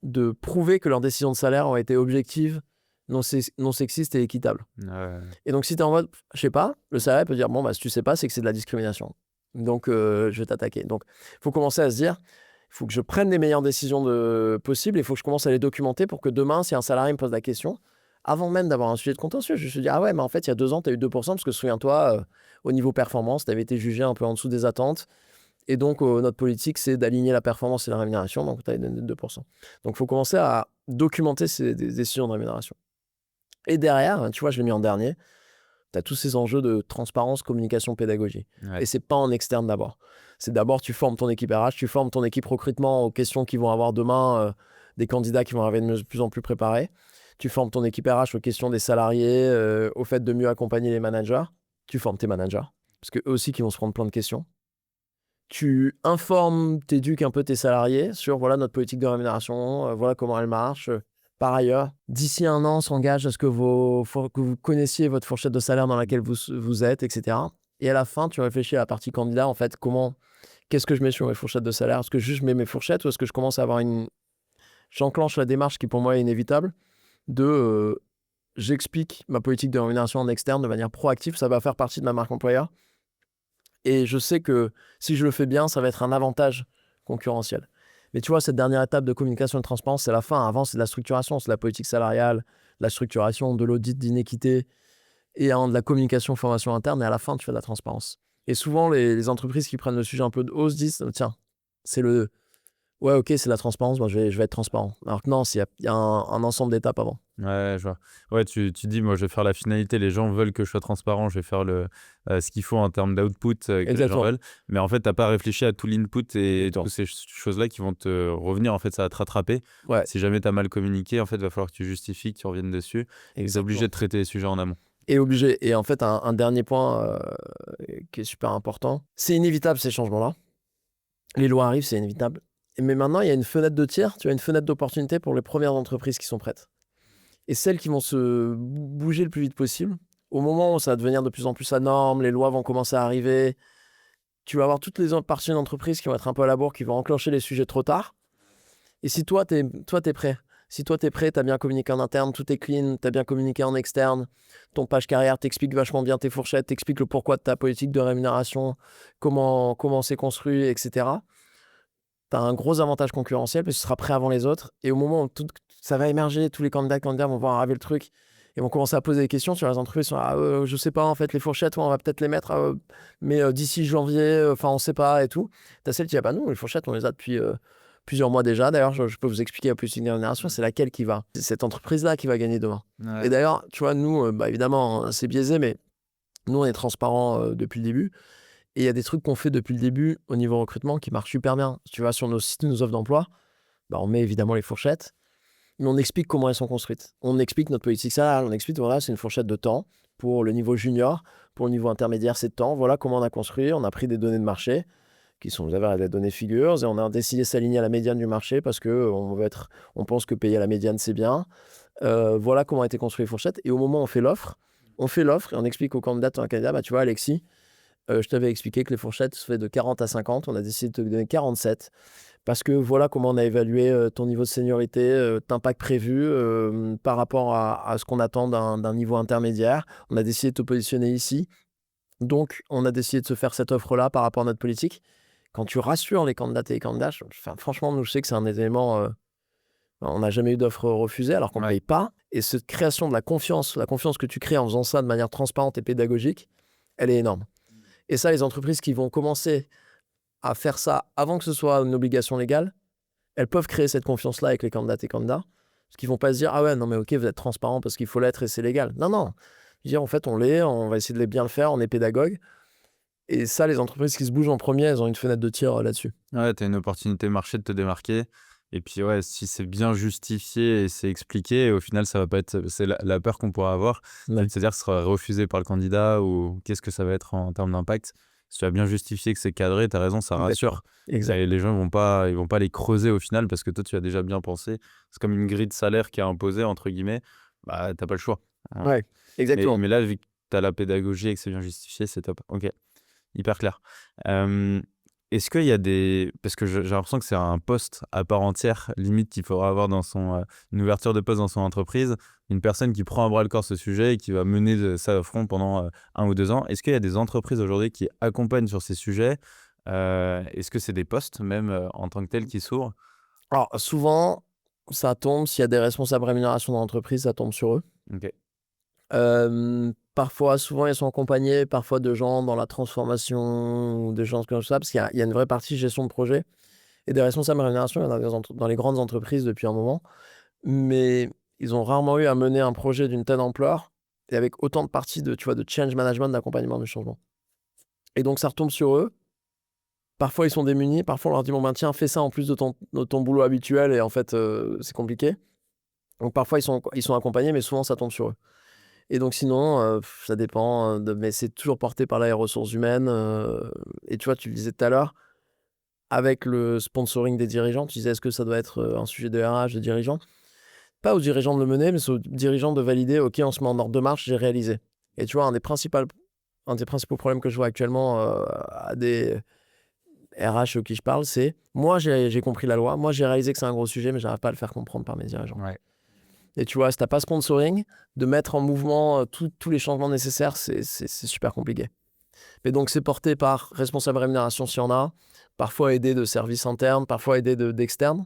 de prouver que leurs décisions de salaire ont été objectives, non sexistes et équitables. Ouais. Et donc, si tu es en mode, je sais pas, le salarié peut dire, bon, si tu sais pas, c'est que c'est de la discrimination. Donc, je vais t'attaquer. Donc, il faut commencer à se dire, il faut que je prenne les meilleures décisions possibles, il faut que je commence à les documenter pour que demain, si un salarié me pose la question, avant même d'avoir un sujet de contentieux, je vais dire, ah ouais, mais en fait, il y a 2 ans, tu as eu 2%, parce que souviens-toi, au niveau performance, tu avais été jugé un peu en dessous des attentes. Et donc, notre politique, c'est d'aligner la performance et la rémunération. Donc, tu as donné 2%. Donc, il faut commencer à documenter ces décisions de rémunération. Et derrière, tu vois, je l'ai mis en dernier, tu as tous ces enjeux de transparence, communication, pédagogie. Ouais. Et c'est pas en externe d'abord. C'est d'abord, tu formes ton équipe RH, tu formes ton équipe recrutement aux questions qu'ils vont avoir demain, des candidats qui vont arriver de plus en plus préparés. Tu formes ton équipe RH aux questions des salariés, au fait de mieux accompagner les managers. Tu formes tes managers, parce qu'eux aussi qui vont se prendre plein de questions. Tu informes, t'éduques un peu tes salariés sur voilà notre politique de rémunération, voilà comment elle marche. Par ailleurs, d'ici 1 an, on s'engage à ce que vous connaissiez votre fourchette de salaire dans laquelle vous êtes, etc. Et à la fin, tu réfléchis à la partie candidat, en fait, qu'est-ce que je mets sur mes fourchettes de salaire? Est-ce que juste je mets mes fourchettes ou est-ce que je commence à avoir j'enclenche la démarche qui pour moi est inévitable j'explique ma politique de rémunération en externe de manière proactive, ça va faire partie de ma marque employeur. Et je sais que si je le fais bien, ça va être un avantage concurrentiel. Mais tu vois, cette dernière étape de communication et de transparence, c'est la fin. Avant, c'est de la structuration, c'est la politique salariale, la structuration, de l'audit d'inéquité et de la communication, formation interne. Et à la fin, tu fais de la transparence. Et souvent, les entreprises qui prennent le sujet un peu de haut se disent, tiens, c'est le... Ouais, ok, c'est la transparence, moi, je vais être transparent. Alors que non, il y a un ensemble d'étapes avant. Ouais, je vois. Ouais, tu dis, moi, je vais faire la finalité. Les gens veulent que je sois transparent. Je vais faire ce qu'il faut en termes d'output que les gens Exactement. veulent. Mais en fait, t'as pas réfléchi à tout l'input et Exactement. toutes ces choses-là qui vont te revenir. En fait, ça va te rattraper. Ouais, Si jamais t'as mal communiqué, en fait, il va falloir que tu justifies, que tu reviennes dessus. Et t'es obligé exactement. de traiter les sujets en amont. Et obligé. Et en fait, un dernier point qui est super important, c'est inévitable ces changements-là. Les lois arrivent, c'est inévitable. Mais maintenant, il y a une fenêtre de tir, tu as une fenêtre d'opportunité pour les premières entreprises qui sont prêtes. Et celles qui vont se bouger le plus vite possible, au moment où ça va devenir de plus en plus la norme, les lois vont commencer à arriver, tu vas avoir toutes les parties d'entreprise qui vont être un peu à la bourre, qui vont enclencher les sujets trop tard. Et si toi, t'es prêt, si toi, t'es prêt, t'as bien communiqué en interne, tout est clean, t'as bien communiqué en externe, ton page carrière t'explique vachement bien tes fourchettes, t'explique le pourquoi de ta politique de rémunération, comment c'est construit, etc. Tu as un gros avantage concurrentiel parce que tu seras prêt avant les autres. Et au moment où ça va émerger, tous les candidats vont voir arriver le truc et vont commencer à poser des questions sur les entreprises. Je sais pas, en fait, les fourchettes, on va peut-être les mettre, mais d'ici janvier, enfin, on sait pas et tout. Tu as celle qui dit, bah non, les fourchettes, on les a depuis plusieurs mois déjà. D'ailleurs, je peux vous expliquer à plus une génération, c'est laquelle qui va. C'est cette entreprise-là qui va gagner demain. Ouais. Et d'ailleurs, tu vois, nous, évidemment, hein, c'est biaisé, mais nous, on est transparent depuis le début. Et il y a des trucs qu'on fait depuis le début au niveau recrutement qui marchent super bien. Si tu vas sur nos sites, nos offres d'emploi, on met évidemment les fourchettes, mais on explique comment elles sont construites. On explique notre politique salariale, on explique, voilà, c'est une fourchette de temps. Pour le niveau junior, pour le niveau intermédiaire, c'est de temps. Voilà comment on a construit. On a pris des données de marché, qui sont des données figures, et on a décidé de s'aligner à la médiane du marché parce on pense que payer à la médiane, c'est bien. Voilà comment a été construite les fourchettes. Et au moment où on fait l'offre et on explique aux candidats, tu vois, Alexis, je t'avais expliqué que les fourchettes se fait de 40 à 50. On a décidé de te donner 47 parce que voilà comment on a évalué ton niveau de seniorité, t'impact prévu par rapport à ce qu'on attend d'un niveau intermédiaire. On a décidé de te positionner ici. Donc, on a décidé de se faire cette offre-là par rapport à notre politique. Quand tu rassures les candidats et les candidats, franchement, nous, je sais que c'est un des éléments... on n'a jamais eu d'offre refusée alors qu'on ne paye pas. Et cette création de la confiance que tu crées en faisant ça de manière transparente et pédagogique, elle est énorme. Et ça, les entreprises qui vont commencer à faire ça avant que ce soit une obligation légale, elles peuvent créer cette confiance-là avec les candidates et candidats. Parce qu'ils ne vont pas se dire, ah ouais, non mais ok, vous êtes transparent parce qu'il faut l'être et c'est légal. Non, non. Dire, en fait, on va essayer de bien le faire, on est pédagogue. Et ça, les entreprises qui se bougent en premier, elles ont une fenêtre de tir là-dessus. Ouais, tu as une opportunité marché de te démarquer. Et puis, ouais, si c'est bien justifié et c'est expliqué, au final, ça va pas être. C'est la peur qu'on pourra avoir. Ouais. C'est-à-dire que ce sera refusé par le candidat ou qu'est-ce que ça va être en termes d'impact. Si tu as bien justifié que c'est cadré, tu as raison, ça rassure. Exact. Et les gens ils vont pas les creuser au final parce que toi, tu as déjà bien pensé. C'est comme une grille de salaire qui est imposée, entre guillemets. Bah, t'as pas le choix. Hein. Ouais, exactement. Mais là, vu que tu as la pédagogie et que c'est bien justifié, c'est top. Ok, hyper clair. Est-ce qu'il y a des... Parce que j'ai l'impression que c'est un poste à part entière, limite qu'il faudra avoir dans une ouverture de poste dans son entreprise, une personne qui prend à bras le corps ce sujet et qui va mener ça à front pendant 1 ou 2 ans. Est-ce qu'il y a des entreprises aujourd'hui qui accompagnent sur ces sujets? Est-ce que c'est des postes même en tant que tels qui s'ouvrent? Alors, souvent, ça tombe, s'il y a des responsables rémunération dans l'entreprise, ça tombe sur eux. Ok. Parfois, souvent, ils sont accompagnés parfois de gens dans la transformation ou des gens comme ça, parce qu'il y a une vraie partie gestion de projet. Et des responsables rémunération, il y en a dans les grandes entreprises depuis un moment. Mais ils ont rarement eu à mener un projet d'une telle ampleur et avec autant de parties de change management, d'accompagnement du changement. Et donc, ça retombe sur eux. Parfois, ils sont démunis. Parfois, on leur dit, bon, ben, tiens, fais ça en plus de ton boulot habituel. Et en fait, c'est compliqué. Donc, parfois, ils sont accompagnés, mais souvent, ça tombe sur eux. Et donc, sinon, ça dépend. Mais c'est toujours porté par les ressources humaines. Et tu vois, tu le disais tout à l'heure, avec le sponsoring des dirigeants, tu disais, est-ce que ça doit être un sujet de RH, de dirigeants? Pas aux dirigeants de le mener, mais c'est aux dirigeants de valider, OK, on se met en ordre de marche, j'ai réalisé. Et tu vois, un des principaux problèmes que je vois actuellement à des RH auxquels je parle, c'est moi, j'ai compris la loi, moi, j'ai réalisé que c'est un gros sujet, mais j'arrive pas à le faire comprendre par mes dirigeants. Ouais. Et tu vois, si t'as pas sponsoring, de mettre en mouvement tous les changements nécessaires, c'est super compliqué. Et donc, c'est porté par responsable rémunération s'il y en a, parfois aidé de services internes, parfois aidé d'externes.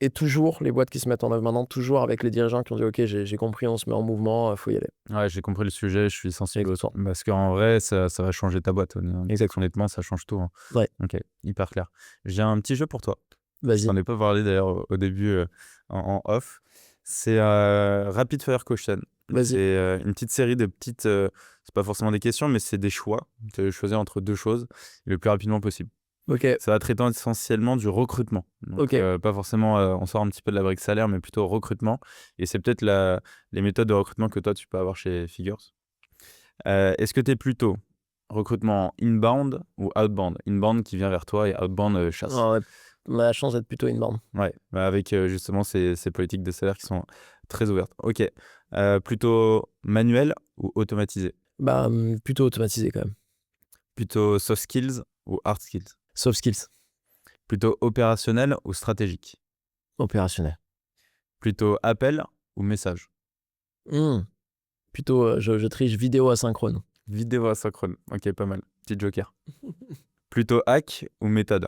Et toujours, les boîtes qui se mettent en œuvre maintenant, toujours avec les dirigeants qui ont dit « Ok, j'ai compris, on se met en mouvement, faut y aller. Ouais, j'ai compris le sujet, je suis » sensible. Exactement. Parce qu'en vrai, ça va changer ta boîte. Exactement. Honnêtement, ça change tout. Hein. Ouais, Ok, hyper clair. J'ai un petit jeu pour toi. Je vas-y. t'en ai pas parlé d'ailleurs au début en off. C'est Rapid Fire Question. Vas-y. C'est une petite série de petites. C'est pas forcément des questions, mais c'est des choix. Tu dois choisir entre deux choses le plus rapidement possible. Ok, Ça va traiter essentiellement du recrutement. Donc, ok. pas forcément, on sort un petit peu de la brique salaire, mais plutôt recrutement. Et c'est peut-être les méthodes de recrutement que toi, tu peux avoir chez Figures. Est-ce que tu es plutôt recrutement inbound ou outbound? Inbound qui vient vers toi et outbound chasse. Ah ouais, on a la chance d'être plutôt inbound. Ouais, avec justement ces politiques de salaire qui sont très ouvertes. Ok. Plutôt manuel ou automatisé? Bah, plutôt automatisé quand même. Plutôt soft skills ou hard skills? Soft skills, Plutôt opérationnel ou stratégique? opérationnel. Plutôt appel ou message? Plutôt, je triche vidéo asynchrone. Vidéo asynchrone. Ok, pas mal. Petit joker. Plutôt hack ou méthode?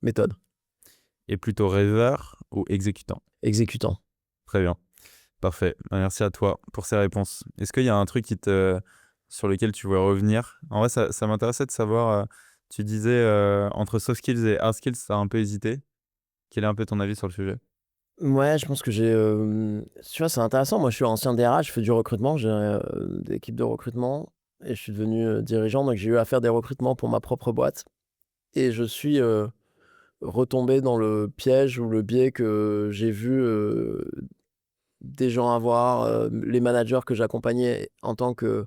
Méthode. Et plutôt rêveur ou exécutant? Exécutant. Très bien. Parfait. Merci à toi pour ces réponses. Est-ce qu'il y a un truc sur lequel tu veux revenir? En vrai, ça m'intéressait de savoir, tu disais entre soft skills et hard skills, tu as un peu hésité. Quel est un peu ton avis sur le sujet? Ouais, je pense que j'ai. Tu vois, c'est intéressant. Moi, je suis ancien DRH, je fais du recrutement, j'ai des équipes de recrutement et je suis devenu dirigeant. Donc, j'ai eu à faire des recrutements pour ma propre boîte. Et je suis retombé dans le piège ou le biais que j'ai vu des gens avoir, les managers que j'accompagnais en tant que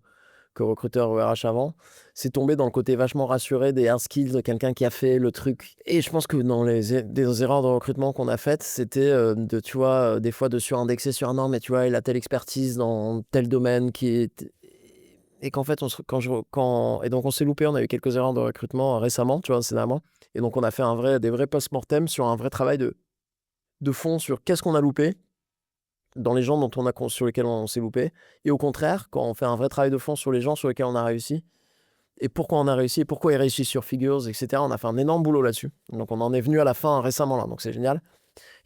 recruteur au RH avant. C'est tombé dans le côté vachement rassuré des hard skills de quelqu'un qui a fait le truc. Et je pense que dans des erreurs de recrutement qu'on a faites, c'était tu vois, des fois de surindexer sur un non, mais tu vois, il a telle expertise dans tel domaine qui est. Et qu'en fait, et donc on s'est loupé, on a eu quelques erreurs de recrutement récemment, tu vois, c'est Et donc on a fait des vrais post-mortem sur un vrai travail de fond sur qu'est-ce qu'on a loupé dans les gens sur lesquels on s'est loupé. Et au contraire, quand on fait un vrai travail de fond sur les gens sur lesquels on a réussi, et pourquoi on a réussi, et pourquoi ils réussissent sur Figures, etc. On a fait un énorme boulot là-dessus. Donc on en est venu à la fin récemment là, donc c'est génial.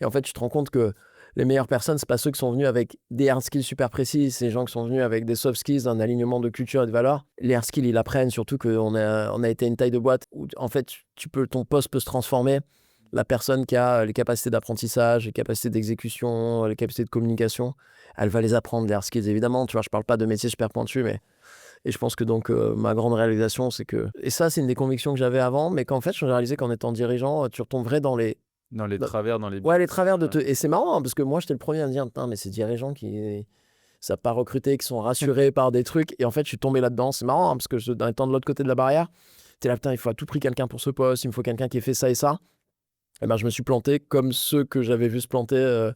Et en fait, tu te rends compte que les meilleures personnes, c'est pas ceux qui sont venus avec des hard skills super précis, c'est les gens qui sont venus avec des soft skills, un alignement de culture et de valeurs. Les hard skills, ils apprennent, surtout qu'on a été une taille de boîte où en fait, ton poste peut se transformer. La personne qui a les capacités d'apprentissage, les capacités d'exécution, les capacités de communication, elle va les apprendre, les hard skills, évidemment. Tu vois, je parle pas de métier super pointu, mais. Et je pense que donc ma grande réalisation, c'est que. Et ça, c'est une des convictions que j'avais avant, mais qu'en fait, je réalisé qu'en étant dirigeant, tu retomberais dans les. Dans les Dans- travers, dans les... Ouais, les travers de Ouais. Et c'est marrant, hein, parce que moi, j'étais le premier à me dire, putain, mais ces dirigeants qui savent pas recruter, qui sont rassurés par des trucs. Et en fait, je suis tombé là-dedans. C'est marrant, hein, parce que en étant de l'autre côté de la barrière, t'es là, putain, il faut à tout prix quelqu'un pour ce poste, il me faut quelqu'un qui ait fait ça et ça. Et ben, je me suis planté comme ceux que j'avais vu se planter,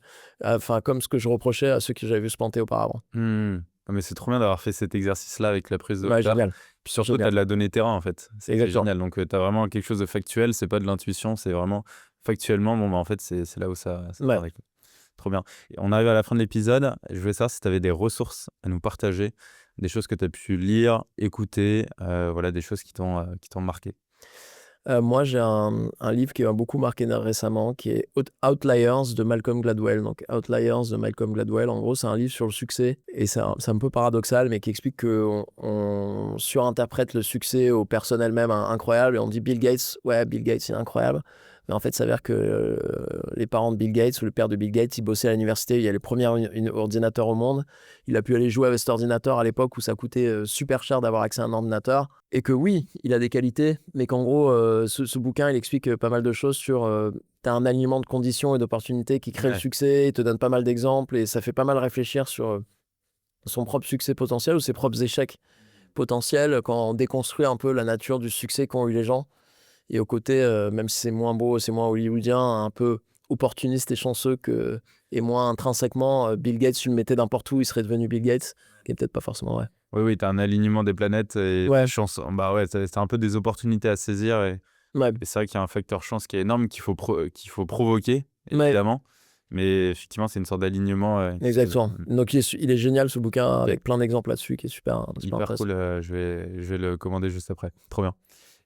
comme ce que je reprochais à ceux que j'avais vu se planter auparavant. Ah, mais c'est trop bien d'avoir fait cet exercice-là avec la prise de Ouais, hauteur. génial. Puis surtout, tu Génial. as de la donnée terrain, en fait. C'est Exactement. génial. Donc, tu as vraiment quelque chose de factuel. C'est pas de l'intuition. C'est vraiment factuellement. Bon, bah, en fait, c'est là où ça Ouais. part. Trop bien. Et on arrive à la fin de l'épisode. Je voulais savoir si tu avais des ressources à nous partager, des choses que tu as pu lire, écouter, voilà, des choses qui t'ont marqué. Moi, j'ai un livre qui m'a beaucoup marqué récemment, qui est Outliers de Malcolm Gladwell. Donc, Outliers de Malcolm Gladwell, en gros, c'est un livre sur le succès. Et c'est un peu paradoxal, mais qui explique qu'on surinterprète le succès aux personnes elles-mêmes incroyables. Et on dit Bill Gates, ouais, Bill Gates, il est incroyable. Mais en fait, il s'avère que les parents de Bill Gates ou le père de Bill Gates, il bossait à l'université, il y a les premiers ordinateurs au monde. Il a pu aller jouer avec cet ordinateur à l'époque où ça coûtait super cher d'avoir accès à un ordinateur. Et que oui, il a des qualités, mais qu'en gros, ce bouquin, il explique pas mal de choses sur... tu as un alignement de conditions et d'opportunités qui crée le succès, il te donne pas mal d'exemples, et ça fait pas mal réfléchir sur son propre succès potentiel ou ses propres échecs potentiels quand on déconstruit un peu la nature du succès qu'ont eu les gens. Et au côté, même si c'est moins beau, c'est moins hollywoodien, un peu opportuniste et chanceux et moins intrinsèquement, Bill Gates, tu le mettais n'importe où, il serait devenu Bill Gates, qui est peut-être pas forcément vrai. Oui, tu as un alignement des planètes et Ouais. chance. Bah ouais, c'est un peu des opportunités à saisir. Ouais. Et c'est vrai qu'il y a un facteur chance qui est énorme, qu'il faut provoquer, Ouais. évidemment. Mais effectivement, c'est une sorte d'alignement. Exactement. Donc il est génial ce bouquin avec plein d'exemples là-dessus qui est super Hyper intéressant. cool. Je vais le commander juste après. Trop bien.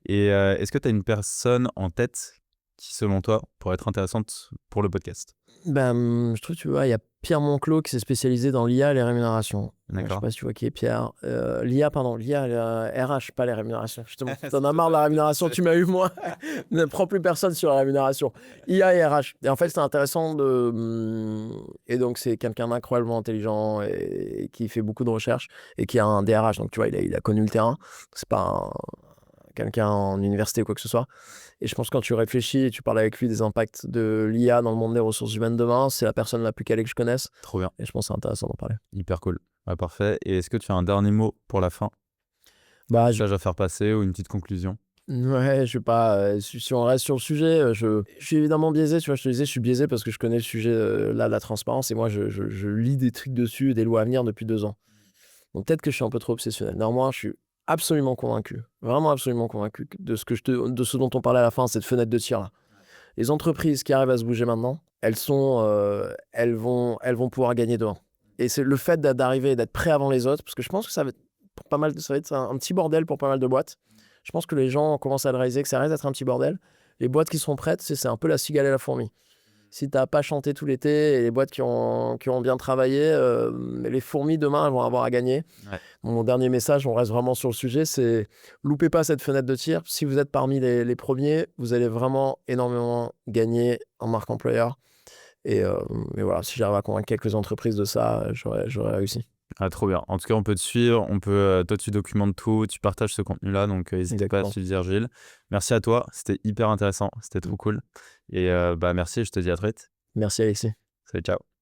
Et est-ce que tu as une personne en tête qui, selon toi, pourrait être intéressante pour le podcast? Je trouve, tu vois, il y a Pierre Monclos qui s'est spécialisé dans l'IA et les rémunérations. Je sais D'accord. pas si tu vois qui est Pierre. L'IA, RH, pas les rémunérations. Justement, t'en as marre de la rémunération, tu m'as eu moi. Ne prends plus personne sur la rémunération. IA et RH. Et en fait, c'est intéressant et donc, c'est quelqu'un d'incroyablement intelligent et qui fait beaucoup de recherches et qui a un DRH. Donc, tu vois, il a connu le terrain. C'est pas quelqu'un en université ou quoi que ce soit. Et je pense que quand tu réfléchis et tu parles avec lui des impacts de l'IA dans le monde des ressources humaines demain, c'est la personne la plus calée que je connaisse. Trop bien. Et je pense que c'est intéressant d'en parler. Hyper cool. Ouais, parfait. Et est-ce que tu as un dernier mot pour la fin? Bah, Message à faire passer ou une petite conclusion? Ouais, je sais pas. Si on reste sur le sujet, je suis évidemment biaisé. Tu vois, je te disais, je suis biaisé parce que je connais le sujet là, de la transparence. Et moi, je lis des trucs dessus, des lois à venir depuis 2 ans. Donc peut-être que je suis un peu trop obsessionnel. Néanmoins, je suis absolument convaincu, vraiment absolument convaincu de ce dont on parlait à la fin, cette fenêtre de tir là. Les entreprises qui arrivent à se bouger maintenant, elles vont pouvoir gagner demain. Et c'est le fait d'arriver et d'être prêt avant les autres, parce que je pense que ça va être pour pas mal, ça va être un petit bordel pour pas mal de boîtes. Je pense que les gens commencent à le réaliser que ça risque d'être un petit bordel. Les boîtes qui seront prêtes, c'est un peu la cigale et la fourmi. Si t'as pas chanté tout l'été et les boîtes qui ont bien travaillé, les fourmis demain elles vont avoir à gagner. Ouais. Mon dernier message, on reste vraiment sur le sujet, c'est loupez pas cette fenêtre de tir. Si vous êtes parmi les premiers, vous allez vraiment énormément gagner en marque employeur. Et voilà, si j'arrive à convaincre quelques entreprises de ça, j'aurais réussi. Ah, trop bien. En tout cas, on peut te suivre, toi tu documentes tout, tu partages ce contenu-là, donc n'hésite pas à Exactement. suivre Gilles. Merci à toi, c'était hyper intéressant, c'était trop cool. Et merci, je te dis à très vite. Merci Alexis. Salut, ciao.